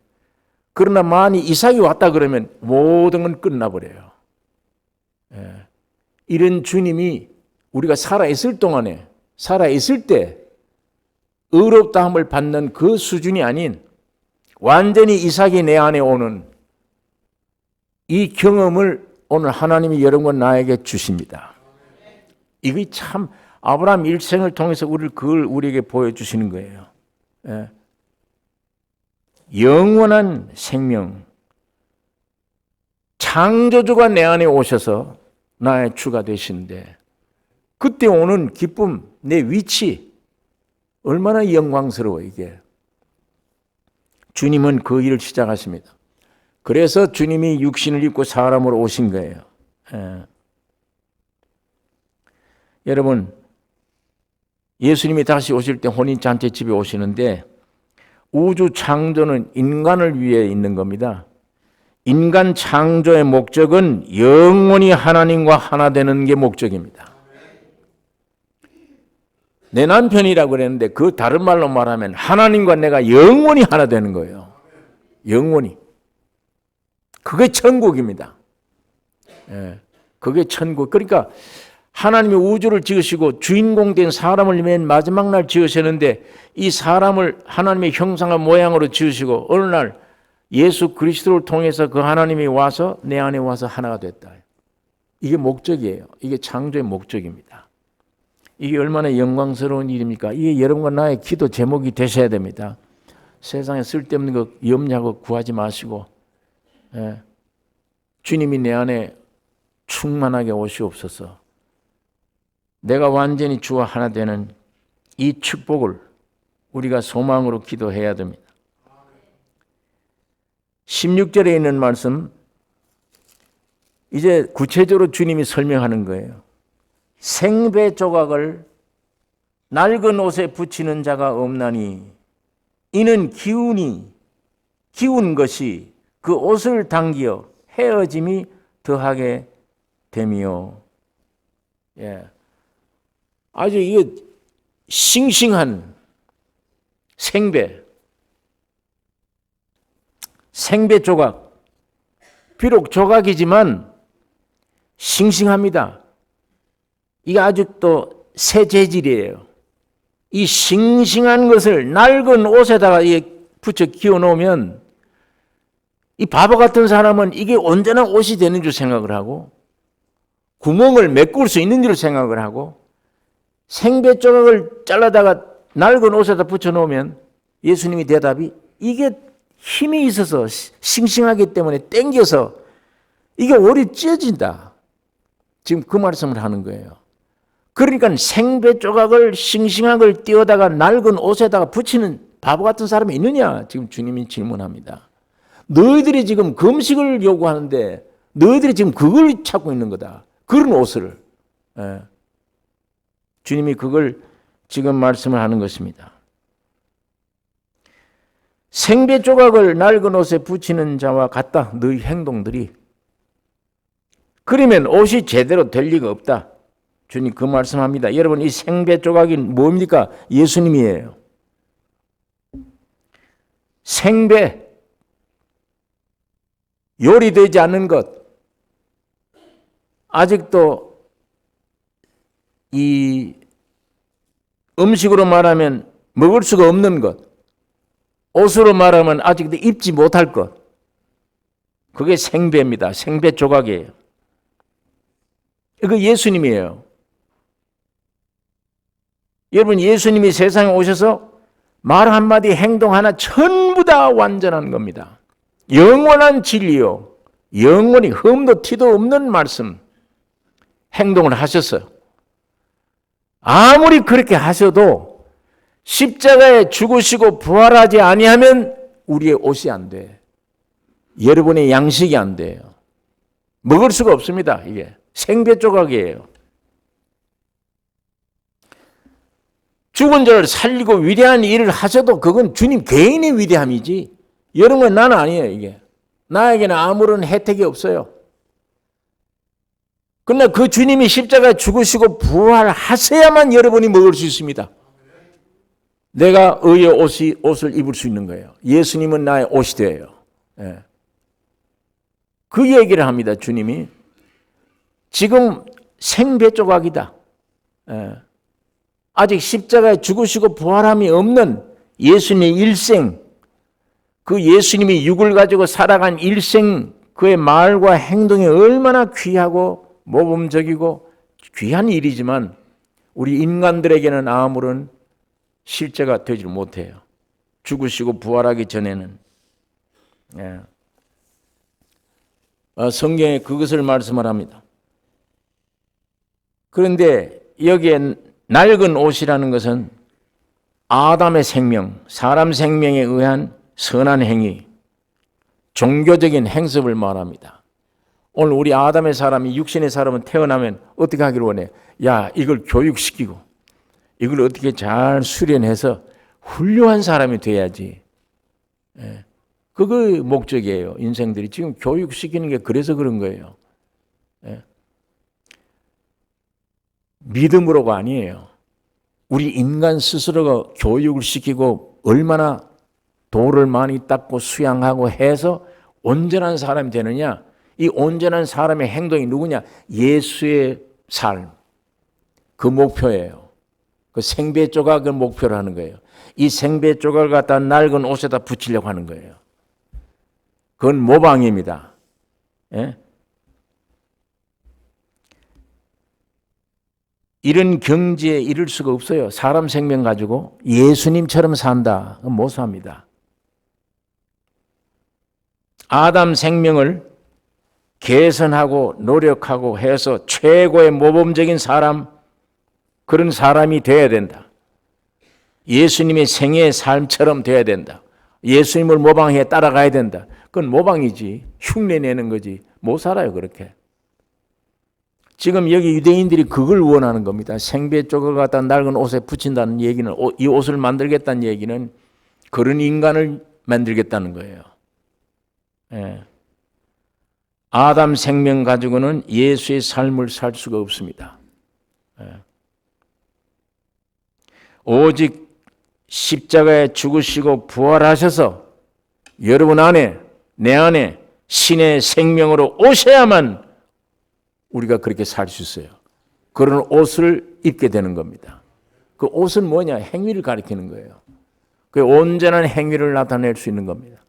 그러나 만이 이삭이 왔다 그러면 모든 건 끝나버려요. 예. 이런 주님이 우리가 살아있을 동안에, 살아있을 때 의롭다함을 받는 그 수준이 아닌 완전히 이삭이 내 안에 오는 이 경험을 오늘 하나님이 여러분과 나에게 주십니다. 이게 참 아브라함 일생을 통해서 그걸 우리에게 보여주시는 거예요. 예. 영원한 생명, 창조주가 내 안에 오셔서 나의 주가 되시는데 그때 오는 기쁨, 내 위치 얼마나 영광스러워 이게. 주님은 그 일을 시작하십니다. 그래서 주님이 육신을 입고 사람으로 오신 거예요. 예. 여러분, 예수님이 다시 오실 때 혼인잔치 집에 오시는데 우주 창조는 인간을 위해 있는 겁니다. 인간 창조의 목적은 영원히 하나님과 하나 되는 게 목적입니다. 내 남편이라고 그랬는데 그 다른 말로 말하면 하나님과 내가 영원히 하나 되는 거예요. 영원히. 그게 천국입니다. 예, 그게 천국. 그러니까 하나님이 우주를 지으시고 주인공 된 사람을 맨 마지막 날 지으셨는데 이 사람을 하나님의 형상과 모양으로 지으시고 어느 날 예수 그리스도를 통해서 그 하나님이 와서 내 안에 와서 하나가 됐다. 이게 목적이에요. 이게 창조의 목적입니다. 이게 얼마나 영광스러운 일입니까? 이게 여러분과 나의 기도 제목이 되셔야 됩니다. 세상에 쓸데없는 거 염려하고 구하지 마시고 주님이 내 안에 충만하게 오시옵소서. 내가 완전히 주와 하나 되는 이 축복을 우리가 소망으로 기도해야 됩니다. 16절에 있는 말씀 이제 구체적으로 주님이 설명하는 거예요. 생배 조각을 낡은 옷에 붙이는 자가 없나니 이는 기운 것이 그 옷을 당기어 헤어짐이 더하게 됨이요. 예. 아주 이거 싱싱한 생배 조각. 비록 조각이지만 싱싱합니다. 이게 아직도 새 재질이에요. 이 싱싱한 것을 낡은 옷에다가 붙여 끼워 놓으면 이 바보 같은 사람은 이게 온전한 옷이 되는 줄 생각을 하고 구멍을 메꿀 수 있는 줄 생각을 하고 생배 조각을 잘라다가 낡은 옷에다 붙여 놓으면 예수님이 대답이 이게 힘이 있어서 싱싱하기 때문에 땡겨서 이게 오래 찢어진다. 지금 그 말씀을 하는 거예요. 그러니까 생배 조각을 싱싱한 걸 띄어다가 낡은 옷에다가 붙이는 바보 같은 사람이 있느냐? 지금 주님이 질문합니다. 너희들이 지금 금식을 요구하는데 너희들이 지금 그걸 찾고 있는 거다. 그런 옷을. 예. 주님이 그걸 지금 말씀을 하는 것입니다. 생배 조각을 낡은 옷에 붙이는 자와 같다. 너희 행동들이. 그러면 옷이 제대로 될 리가 없다. 주님 그 말씀합니다. 여러분 이 생배 조각이 뭡니까? 예수님이에요. 생배, 요리되지 않는 것, 아직도 이 음식으로 말하면 먹을 수가 없는 것, 옷으로 말하면 아직도 입지 못할 것, 그게 생배입니다. 생배 조각이에요. 이거 예수님이에요. 여러분 예수님이 세상에 오셔서 말 한마디 행동 하나 전부 다 완전한 겁니다. 영원한 진리요. 영원히 흠도 티도 없는 말씀 행동을 하셨어요. 아무리 그렇게 하셔도 십자가에 죽으시고 부활하지 아니하면 우리의 옷이 안 돼. 여러분의 양식이 안 돼요. 먹을 수가 없습니다. 이게 생배 조각이에요. 죽은 자를 살리고 위대한 일을 하셔도 그건 주님 개인의 위대함이지 여러분 나는 아니에요. 이게 나에게는 아무런 혜택이 없어요. 그러나 그 주님이 십자가에 죽으시고 부활하셔야만 여러분이 먹을 수 있습니다. 내가 의의 옷을 입을 수 있는 거예요. 예수님은 나의 옷이 돼요. 예. 그 얘기를 합니다. 주님이 지금 생배 조각이다. 예. 아직 십자가에 죽으시고 부활함이 없는 예수님의 일생, 그 예수님이 육을 가지고 살아간 일생 그의 말과 행동이 얼마나 귀하고 모범적이고 귀한 일이지만 우리 인간들에게는 아무런 실제가 되지 못해요. 죽으시고 부활하기 전에는. 성경에 그것을 말씀을 합니다. 그런데 여기에 낡은 옷이라는 것은 아담의 생명, 사람 생명에 의한 선한 행위, 종교적인 행습을 말합니다. 오늘 우리 아담의 사람이 육신의 사람은 태어나면 어떻게 하기를 원해? 야, 이걸 교육시키고 이걸 어떻게 잘 수련해서 훌륭한 사람이 돼야지. 그거 목적이에요. 인생들이 지금 교육시키는 게 그래서 그런 거예요. 믿음으로가 아니에요. 우리 인간 스스로가 교육을 시키고 얼마나 돌을 많이 닦고 수양하고 해서 온전한 사람이 되느냐. 이 온전한 사람의 행동이 누구냐? 예수의 삶. 그 목표예요. 그 생배 조각을 목표로 하는 거예요. 이 생배 조각을 갖다 낡은 옷에다 붙이려고 하는 거예요. 그건 모방입니다. 이런 경지에 이를 수가 없어요. 사람 생명 가지고 예수님처럼 산다. 못 삽니다. 아담 생명을 개선하고 노력하고 해서 최고의 모범적인 사람, 그런 사람이 되어야 된다. 예수님의 생애의 삶처럼 되어야 된다. 예수님을 모방해 따라가야 된다. 그건 모방이지. 흉내내는 거지. 못 살아요, 그렇게. 지금 여기 유대인들이 그걸 원하는 겁니다. 생배 쪽을 갖다 낡은 옷에 붙인다는 얘기는, 이 옷을 만들겠다는 얘기는 그런 인간을 만들겠다는 거예요. 아담 생명 가지고는 예수의 삶을 살 수가 없습니다. 오직 십자가에 죽으시고 부활하셔서 여러분 안에, 내 안에 신의 생명으로 오셔야만 우리가 그렇게 살 수 있어요. 그런 옷을 입게 되는 겁니다. 그 옷은 뭐냐? 행위를 가리키는 거예요. 그 온전한 행위를 나타낼 수 있는 겁니다.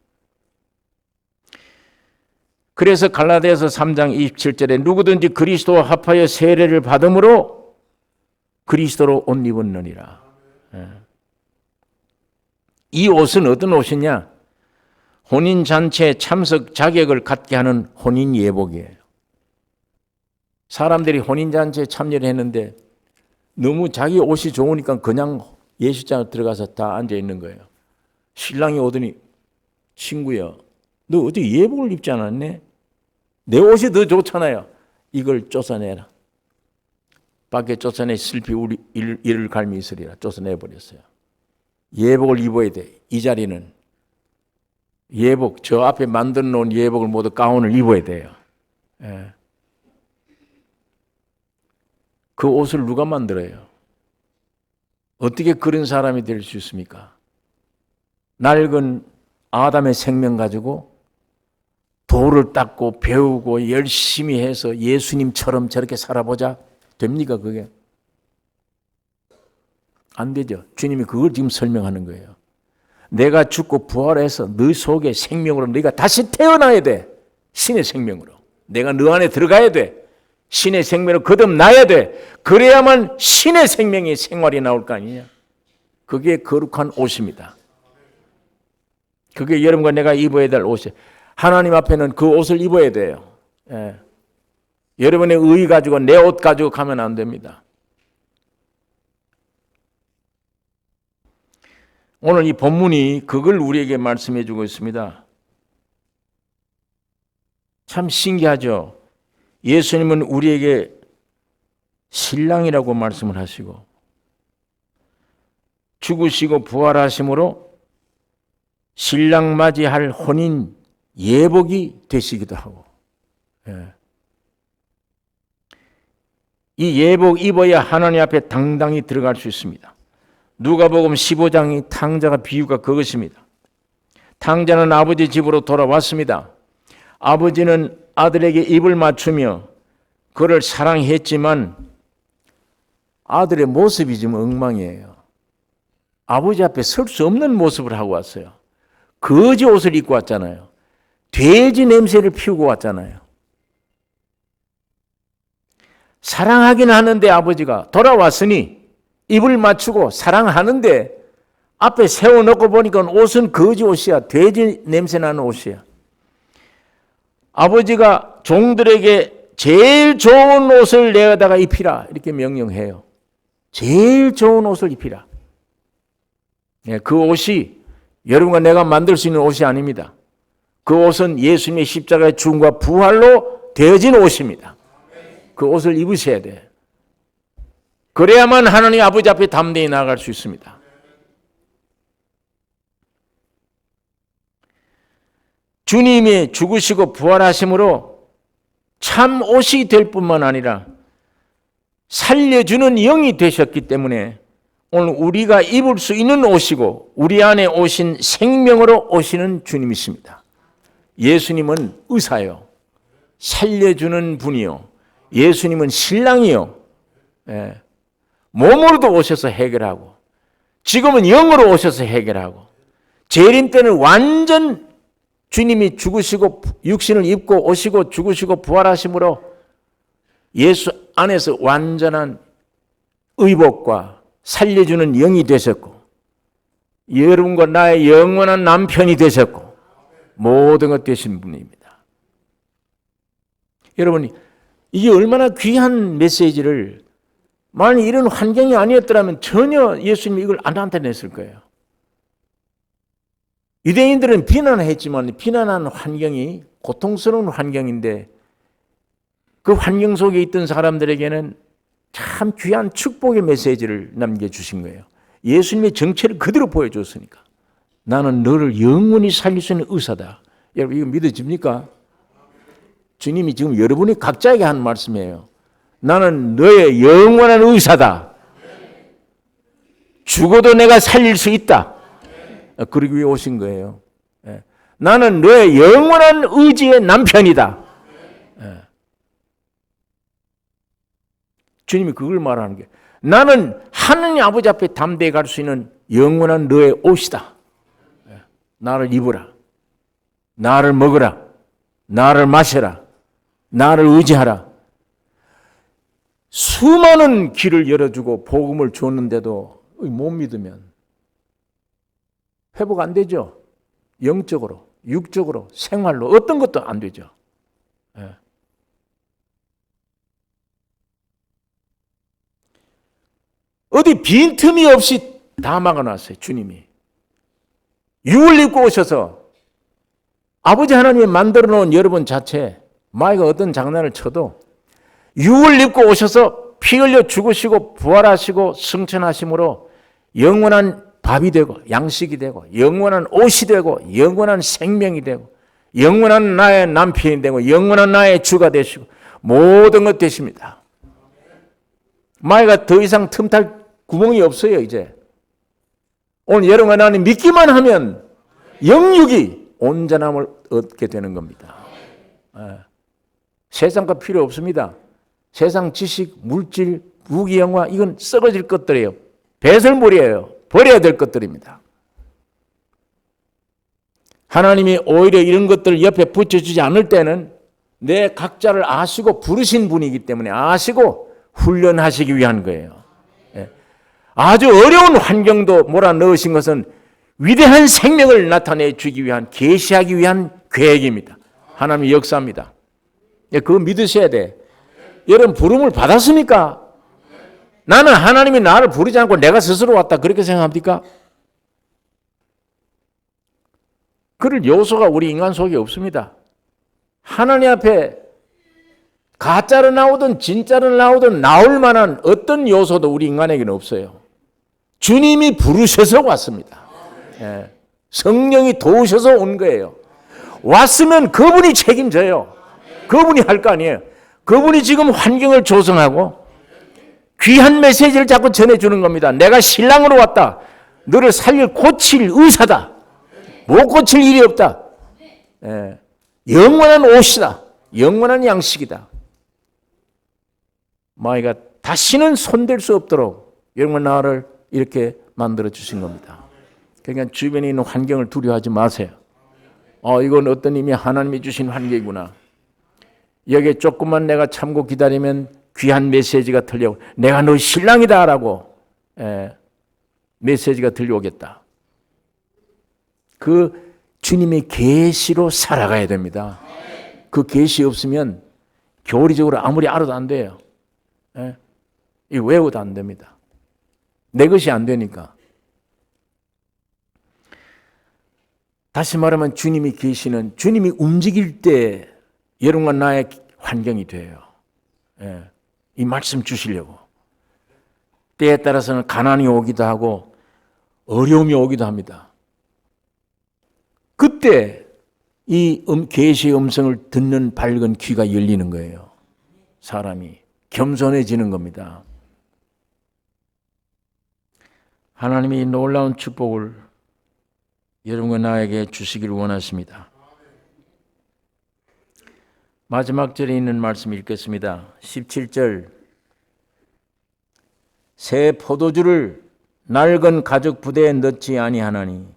그래서 갈라디아서 3장 27절에 누구든지 그리스도와 합하여 세례를 받음으로 그리스도로 옷 입었느니라. 이 옷은 어떤 옷이냐? 혼인잔치에 참석 자격을 갖게 하는 혼인 예복이에요. 사람들이 혼인잔치에 참여를 했는데 너무 자기 옷이 좋으니까 그냥 예식장에 들어가서 다 앉아 있는 거예요. 신랑이 오더니 친구야, 너 어제 예복을 입지 않았네? 내 옷이 더 좋잖아요. 이걸 쫓아내라. 밖에 쫓아내 슬피 우리 이를 갈미 있으리라. 쫓아내버렸어요. 예복을 입어야 돼. 이 자리는 예복, 저 앞에 만들어 놓은 예복을 모두 가운을 입어야 돼요. 그 옷을 누가 만들어요? 어떻게 그런 사람이 될 수 있습니까? 낡은 아담의 생명 가지고 돌을 닦고 배우고 열심히 해서 예수님처럼 저렇게 살아보자. 됩니까 그게? 안 되죠. 주님이 그걸 지금 설명하는 거예요. 내가 죽고 부활해서 너 속에 생명으로 네가 다시 태어나야 돼. 신의 생명으로. 내가 너 안에 들어가야 돼. 신의 생명으로 거듭나야 돼. 그래야만 신의 생명이 생활이 나올 거 아니냐. 그게 거룩한 옷입니다. 그게 여러분과 내가 입어야 될 옷이에요. 하나님 앞에는 그 옷을 입어야 돼요. 여러분의 의 가지고 내 옷 가지고 가면 안 됩니다. 오늘 이 본문이 그걸 우리에게 말씀해 주고 있습니다. 참 신기하죠. 예수님은 우리에게 신랑이라고 말씀을 하시고 죽으시고 부활하심으로 신랑 맞이할 혼인 예복이 되시기도 하고, 이 예복 입어야 하나님 앞에 당당히 들어갈 수 있습니다. 누가복음 15장이 탕자가 비유가 그것입니다. 탕자는 아버지 집으로 돌아왔습니다. 아버지는 아들에게 입을 맞추며 그를 사랑했지만 아들의 모습이 지금 엉망이에요. 아버지 앞에 설 수 없는 모습을 하고 왔어요. 거지 옷을 입고 왔잖아요. 돼지 냄새를 피우고 왔잖아요. 사랑하긴 하는데 아버지가 돌아왔으니 입을 맞추고 사랑하는데 앞에 세워놓고 보니까 옷은 거지 옷이야. 돼지 냄새 나는 옷이야. 아버지가 종들에게 제일 좋은 옷을 내어다가 입히라 이렇게 명령해요. 제일 좋은 옷을 입히라. 그 옷이 여러분과 내가 만들 수 있는 옷이 아닙니다. 그 옷은 예수님의 십자가의 죽음과 부활로 되어진 옷입니다. 그 옷을 입으셔야 돼. 그래야만 하나님 아버지 앞에 담대히 나아갈 수 있습니다. 주님이 죽으시고 부활하심으로 참 옷이 될 뿐만 아니라 살려주는 영이 되셨기 때문에 오늘 우리가 입을 수 있는 옷이고 우리 안에 오신 생명으로 오시는 주님이십니다. 예수님은 의사요. 살려주는 분이요. 예수님은 신랑이요. 몸으로도 오셔서 해결하고 지금은 영으로 오셔서 해결하고 재림 때는 완전 주님이 죽으시고 육신을 입고 오시고 죽으시고 부활하심으로 예수 안에서 완전한 의복과 살려주는 영이 되셨고 여러분과 나의 영원한 남편이 되셨고 모든 것 되신 분입니다. 여러분이 이게 얼마나 귀한 메시지를 만약 이런 환경이 아니었더라면 전혀 예수님이 이걸 안 나타냈을 거예요. 유대인들은 비난했지만 비난한 환경이 고통스러운 환경인데 그 환경 속에 있던 사람들에게는 참 귀한 축복의 메시지를 남겨주신 거예요. 예수님의 정체를 그대로 보여줬으니까. 나는 너를 영원히 살릴 수 있는 의사다. 여러분 이거 믿어집니까? 주님이 지금 여러분이 각자에게 한 말씀이에요. 나는 너의 영원한 의사다. 죽어도 내가 살릴 수 있다. 그러기 위해 오신 거예요. 나는 너의 영원한 의지의 남편이다. 주님이 그걸 말하는 게 나는 하느님 아버지 앞에 담대히 갈 수 있는 영원한 너의 옷이다. 나를 입으라. 나를 먹으라. 나를 마셔라. 나를 의지하라. 수많은 길을 열어주고 복음을 줬는데도 못 믿으면 회복 안 되죠. 영적으로, 육적으로, 생활로 어떤 것도 안 되죠. 어디 빈틈이 없이 다 막아놨어요. 주님이. 유을 입고 오셔서 아버지 하나님이 만들어 놓은 여러분 자체 마이가 어떤 장난을 쳐도 유을 입고 오셔서 피 흘려 죽으시고 부활하시고 승천하심으로 영원한 밥이 되고 양식이 되고 영원한 옷이 되고 영원한 생명이 되고 영원한 나의 남편이 되고 영원한 나의 주가 되시고 모든 것 되십니다. 마이가 더 이상 틈탈 구멍이 없어요. 이제 오늘 여러분과 나는 믿기만 하면 영육이 온전함을 얻게 되는 겁니다. 세상과 필요 없습니다. 세상 지식, 물질, 무기, 영화 이건 썩어질 것들이에요. 배설물이에요. 버려야 될 것들입니다. 하나님이 오히려 이런 것들을 옆에 붙여주지 않을 때는 내 각자를 아시고 부르신 분이기 때문에 아시고 훈련하시기 위한 거예요. 아주 어려운 환경도 몰아넣으신 것은 위대한 생명을 나타내 주기 위한 계시하기 위한 계획입니다. 하나님의 역사입니다. 그거 믿으셔야 돼. 여러분 부름을 받았습니까? 나는 하나님이 나를 부르지 않고 내가 스스로 왔다 그렇게 생각합니까? 그럴 요소가 우리 인간 속에 없습니다. 하나님 앞에 가짜로 나오든 진짜로 나오든 나올 만한 어떤 요소도 우리 인간에게는 없어요. 주님이 부르셔서 왔습니다. 성령이 도우셔서 온 거예요. 왔으면 그분이 책임져요. 그분이 할 거 아니에요. 그분이 지금 환경을 조성하고 귀한 메시지를 자꾸 전해주는 겁니다. 내가 신랑으로 왔다. 너를 살릴 고칠 의사다. 못 고칠 일이 없다. 영원한 옷이다. 영원한 양식이다. 마이가 다시는 손댈 수 없도록 여러분 나를 이렇게 만들어 주신 겁니다. 그러니까 주변에 있는 환경을 두려워하지 마세요. 이건 어떤 의미 하나님이 주신 환경이구나. 여기에 조금만 내가 참고 기다리면 귀한 메시지가 들려오고 내가 너 신랑이다 라고 메시지가 들려오겠다. 그 주님의 계시로 살아가야 됩니다. 그 계시 없으면 교리적으로 아무리 알아도 안 돼요. 이 외워도 안 됩니다. 내 것이 안 되니까. 다시 말하면 주님이 계시는, 주님이 움직일 때 여러분과 나의 환경이 돼요. 이 말씀 주시려고. 때에 따라서는 가난이 오기도 하고 어려움이 오기도 합니다. 그때 이 계시의 음성을 듣는 밝은 귀가 열리는 거예요. 사람이 겸손해지는 겁니다. 하나님이 놀라운 축복을 여러분과 나에게 주시기를 원하십니다. 마지막 절에 있는 말씀 읽겠습니다. 17절. 새 포도주를 낡은 가죽 부대에 넣지 아니하나니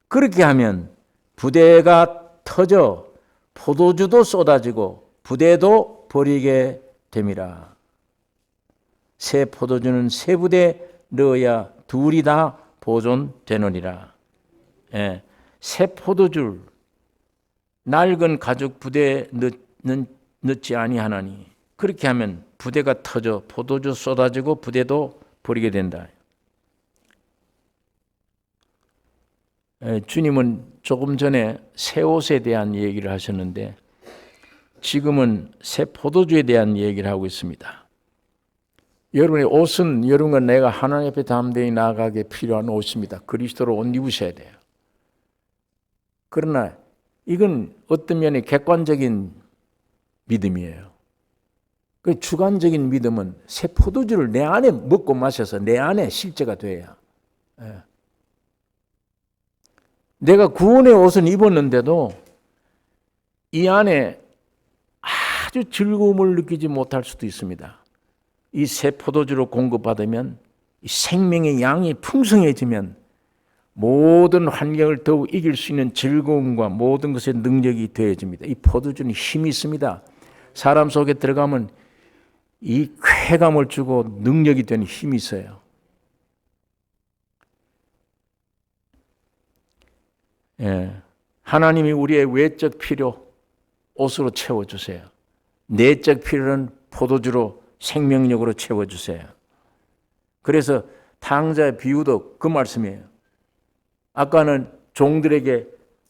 그렇게 하면 부대가 터져 포도주도 쏟아지고 부대도 버리게 됨이라. 새 포도주는 새 부대에 넣어야 둘이 다 보존되느니라. 새 포도주 낡은 가죽 부대에 넣지 아니하나니 그렇게 하면 부대가 터져 포도주 쏟아지고 부대도 버리게 된다. 주님은 조금 전에 새 옷에 대한 얘기를 하셨는데 지금은 새 포도주에 대한 얘기를 하고 있습니다. 여러분의 옷은 여러분과 내가 하나님 앞에 담대히 나아가게 필요한 옷입니다. 그리스도로 옷 입으셔야 돼요. 그러나 이건 어떤 면에 객관적인 믿음이에요. 그 주관적인 믿음은 새 포도주를 내 안에 먹고 마셔서 내 안에 실제가 돼야. 내가 구원의 옷은 입었는데도 이 안에 아주 즐거움을 느끼지 못할 수도 있습니다. 이 새 포도주로 공급받으면 이 생명의 양이 풍성해지면 모든 환경을 더욱 이길 수 있는 즐거움과 모든 것의 능력이 더해집니다. 이 포도주는 힘이 있습니다. 사람 속에 들어가면 이 쾌감을 주고 능력이 되는 힘이 있어요. 하나님이 우리의 외적 필요 옷으로 채워주세요. 내적 필요는 포도주로 생명력으로 채워주세요. 그래서 탕자의 비유도 그 말씀이에요. 아까는 종들에게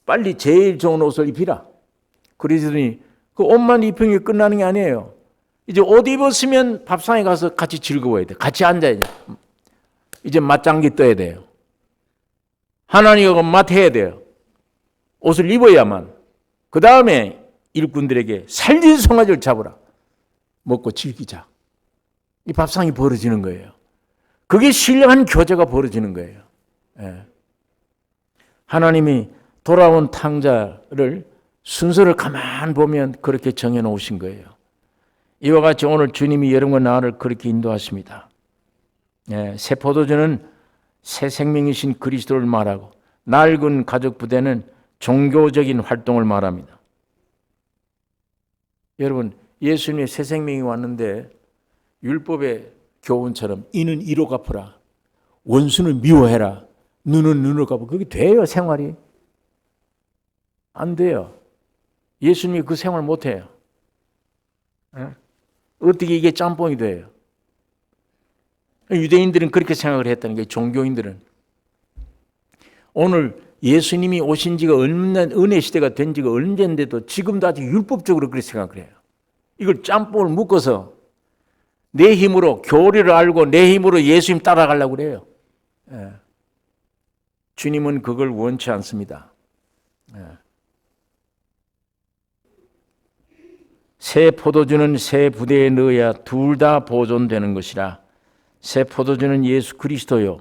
빨리 제일 좋은 옷을 입히라. 그러더니 그 옷만 입히는 게 끝나는 게 아니에요. 이제 옷 입었으면 밥상에 가서 같이 즐거워야 돼. 같이 앉아야 돼. 이제 맞장기 떠야 돼요. 하나님과 맞해야 돼요. 옷을 입어야만. 그 다음에 일꾼들에게 살린 송아지를 잡으라. 먹고 즐기자. 이 밥상이 벌어지는 거예요. 그게 신령한 교제가 벌어지는 거예요. 하나님이 돌아온 탕자를 순서를 가만 보면 그렇게 정해놓으신 거예요. 이와 같이 오늘 주님이 여러분과 나를 그렇게 인도하십니다. 새 포도주는 새 생명이신 그리스도를 말하고 낡은 가죽 부대는 종교적인 활동을 말합니다. 여러분, 예수님의 새 생명이 왔는데 율법의 교훈처럼 이는 이로 갚으라, 원수는 미워해라, 눈은 눈으로 갚으라. 그게 돼요? 생활이? 안 돼요. 예수님이 그 생활 못해요. 어떻게 이게 짬뽕이 돼요? 유대인들은 그렇게 생각을 했다는 게, 종교인들은. 오늘 예수님이 오신 지가 얼마나, 은혜 시대가 된 지가 언젠데도 지금도 아직 율법적으로 그렇게 생각을 해요. 이걸 짬뽕을 묶어서 내 힘으로 교리를 알고 내 힘으로 예수님 따라가려고 그래요. 주님은 그걸 원치 않습니다. 새 포도주는 새 부대에 넣어야 둘 다 보존되는 것이라. 새 포도주는 예수 그리스도요,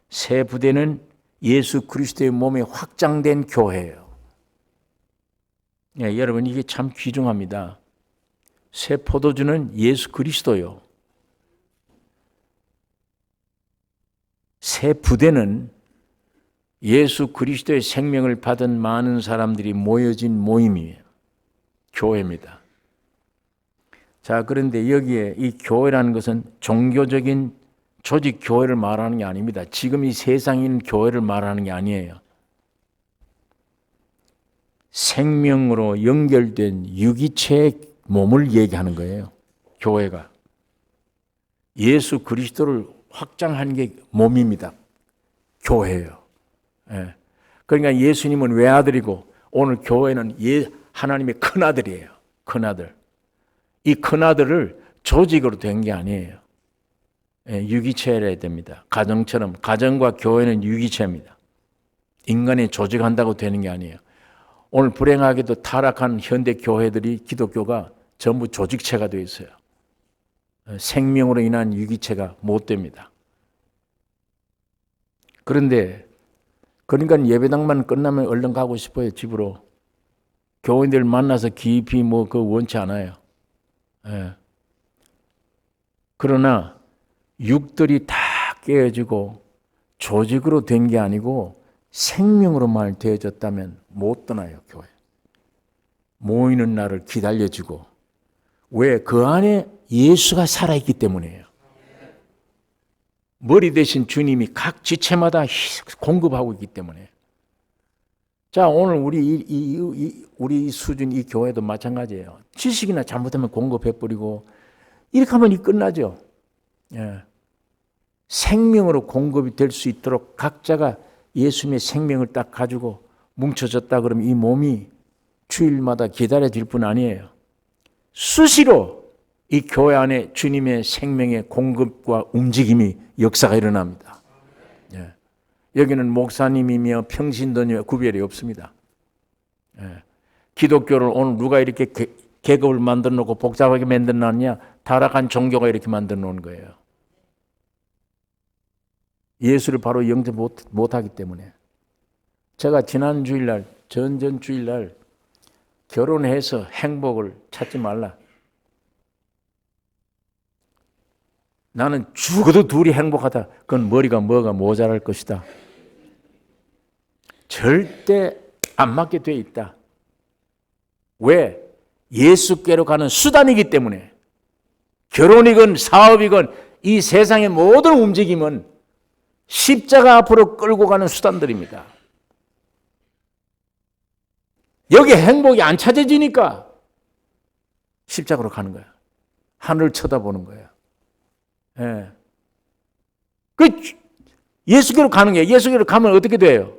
새 부대는 예수 그리스도의 몸에 확장된 교회예요. 여러분, 이게 참 귀중합니다. 새 포도주는 예수 그리스도요, 새 부대는 예수 그리스도의 생명을 받은 많은 사람들이 모여진 모임이에요. 교회입니다. 자, 그런데 여기에 이 교회라는 것은 종교적인 조직 교회를 말하는 게 아닙니다. 지금 이 세상에 있는 교회를 말하는 게 아니에요. 생명으로 연결된 유기체의 몸을 얘기하는 거예요. 교회가. 예수 그리스도를 확장하는 게 몸입니다. 교회예요. 예. 그러니까 예수님은 외아들이고 오늘 교회는 하나님의 큰아들이에요. 큰아들. 이 큰아들을 조직으로 된 게 아니에요. 예, 유기체라 됩니다. 가정처럼 가정과 교회는 유기체입니다. 인간이 조직한다고 되는 게 아니에요. 오늘 불행하게도 타락한 현대 교회들이 기독교가 전부 조직체가 되어 있어요. 생명으로 인한 유기체가 못 됩니다. 그런데 그러니까 예배당만 끝나면 얼른 가고 싶어요. 집으로. 교인들 만나서 깊이 원치 않아요. 예. 그러나 육들이 다 깨어지고 조직으로 된 게 아니고 생명으로만 되어졌다면 못 떠나요. 교회. 모이는 날을 기다려주고. 왜? 그 안에 예수가 살아있기 때문이에요. 머리 대신 주님이 각 지체마다 공급하고 있기 때문에. 자, 오늘 우리 수준 이 교회도 마찬가지예요. 지식이나 잘못하면 공급해버리고 이렇게 하면 끝나죠. 예. 생명으로 공급이 될 수 있도록 각자가 예수님의 생명을 딱 가지고 뭉쳐졌다 그러면 이 몸이 주일마다 기다려질 뿐 아니에요. 수시로 이 교회 안에 주님의 생명의 공급과 움직임이 역사가 일어납니다. 예. 여기는 목사님이며 평신도녀 구별이 없습니다. 예. 기독교를 오늘 누가 이렇게 계급을 만들어 놓고 복잡하게 만들어 놨냐? 타락한 종교가 이렇게 만들어 놓은 거예요. 예수를 바로 영접 못하기 때문에. 제가 지난 주일날, 전전 주일날 결혼해서 행복을 찾지 말라. 나는 죽어도 둘이 행복하다. 그건 뭐가 모자랄 것이다. 절대 안 맞게 돼 있다. 왜? 예수께로 가는 수단이기 때문에. 결혼이건 사업이건 이 세상의 모든 움직임은 십자가 앞으로 끌고 가는 수단들입니다. 여기 행복이 안 찾아지니까 십자가로 가는 거야. 하늘을 쳐다보는 거야. 예. 예수께로 가는 거예요. 예수께로 가면 어떻게 돼요?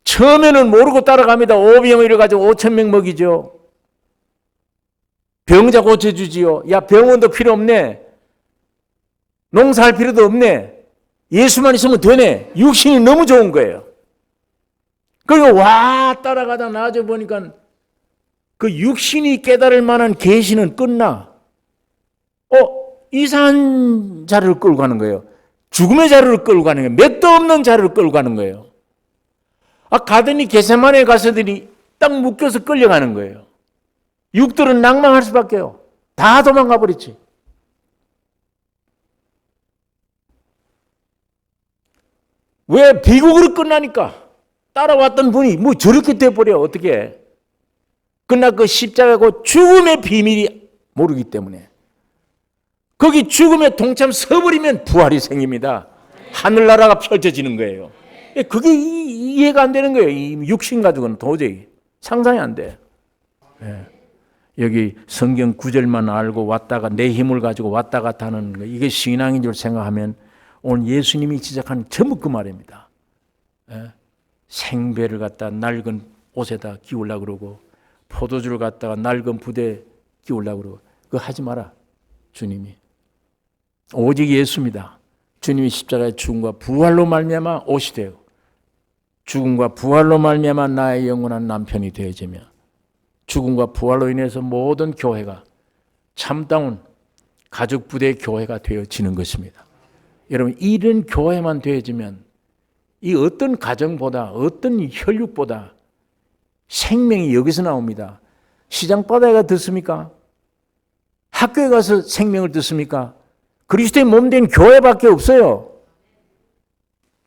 처음에는 모르고 따라갑니다. 오병을 이래가지고 5,000명 먹이죠. 병자 고쳐주지요. 야, 병원도 필요 없네. 농사할 필요도 없네. 예수만 있으면 되네. 육신이 너무 좋은 거예요. 그리고 따라가다 나아져 보니까 그 육신이 깨달을 만한 계시는 끝나. 이상한 자료를 끌고 가는 거예요. 죽음의 자료를 끌고 가는 거예요. 몇 도 없는 자료를 끌고 가는 거예요. 가더니 겟세마네 가서들이 딱 묶여서 끌려가는 거예요. 육들은 낭망할 수밖에요. 다 도망가 버렸지. 왜? 비극으로 끝나니까. 따라왔던 분이 저렇게 돼버려. 어떻게? 그러나 그 십자가고 죽음의 비밀이 모르기 때문에. 거기 죽음에 동참 서버리면 부활이 생깁니다. 하늘나라가 펼쳐지는 거예요. 그게 이해가 안 되는 거예요. 이 육신 가지고는 도저히 상상이 안 돼. 여기 성경 구절만 알고 왔다가 내 힘을 가지고 왔다 갔다 하는 거, 이게 신앙인 줄 생각하면 오늘 예수님이 지적한 전부 그 말입니다. 생배를 갖다 낡은 옷에다 끼우려고 그러고 포도주를 갖다가 낡은 부대에 끼우려고 그러고 그거 하지 마라. 주님이. 오직 예수입니다. 주님이 십자가의 죽음과 부활로 말미암아 옷이 되고 죽음과 부활로 말미암아 나의 영원한 남편이 되어지며 죽음과 부활로 인해서 모든 교회가 참다운 가족 부대의 교회가 되어지는 것입니다. 여러분, 이런 교회만 되어지면 이 어떤 가정보다 어떤 혈육보다 생명이 여기서 나옵니다. 시장바닥에 듣습니까? 학교에 가서 생명을 듣습니까? 그리스도의 몸 된 교회밖에 없어요.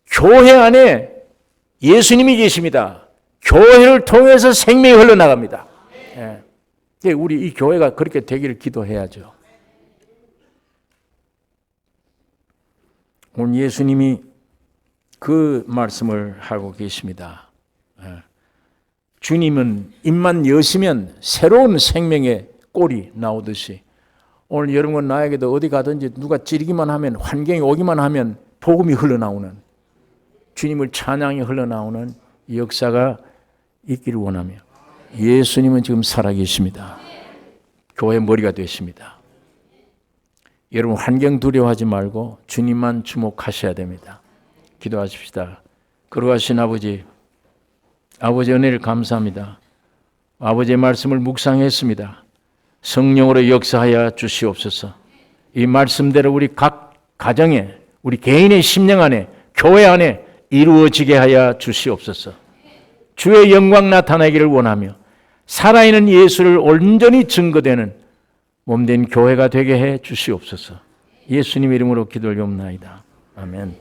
교회 안에 예수님이 계십니다. 교회를 통해서 생명이 흘러나갑니다. 예. 우리 이 교회가 그렇게 되기를 기도해야죠. 오늘 예수님이 그 말씀을 하고 계십니다. 주님은 입만 여시면 새로운 생명의 꼴이 나오듯이 오늘 여러분과 나에게도 어디 가든지 누가 찌르기만 하면, 환경이 오기만 하면 복음이 흘러나오는, 주님을 찬양이 흘러나오는 역사가 있기를 원하며, 예수님은 지금 살아계십니다. 교회 머리가 되십니다. 여러분 환경 두려워하지 말고 주님만 주목하셔야 됩니다. 기도하십시다. 거룩하신 아버지, 아버지 은혜를 감사합니다. 아버지의 말씀을 묵상했습니다. 성령으로 역사하여 주시옵소서. 이 말씀대로 우리 각 가정에, 우리 개인의 심령 안에, 교회 안에 이루어지게 하여 주시옵소서. 주의 영광 나타나기를 원하며 살아있는 예수를 온전히 증거되는 몸된 교회가 되게 해 주시옵소서. 예수님 이름으로 기도를 옵나이다. 아멘.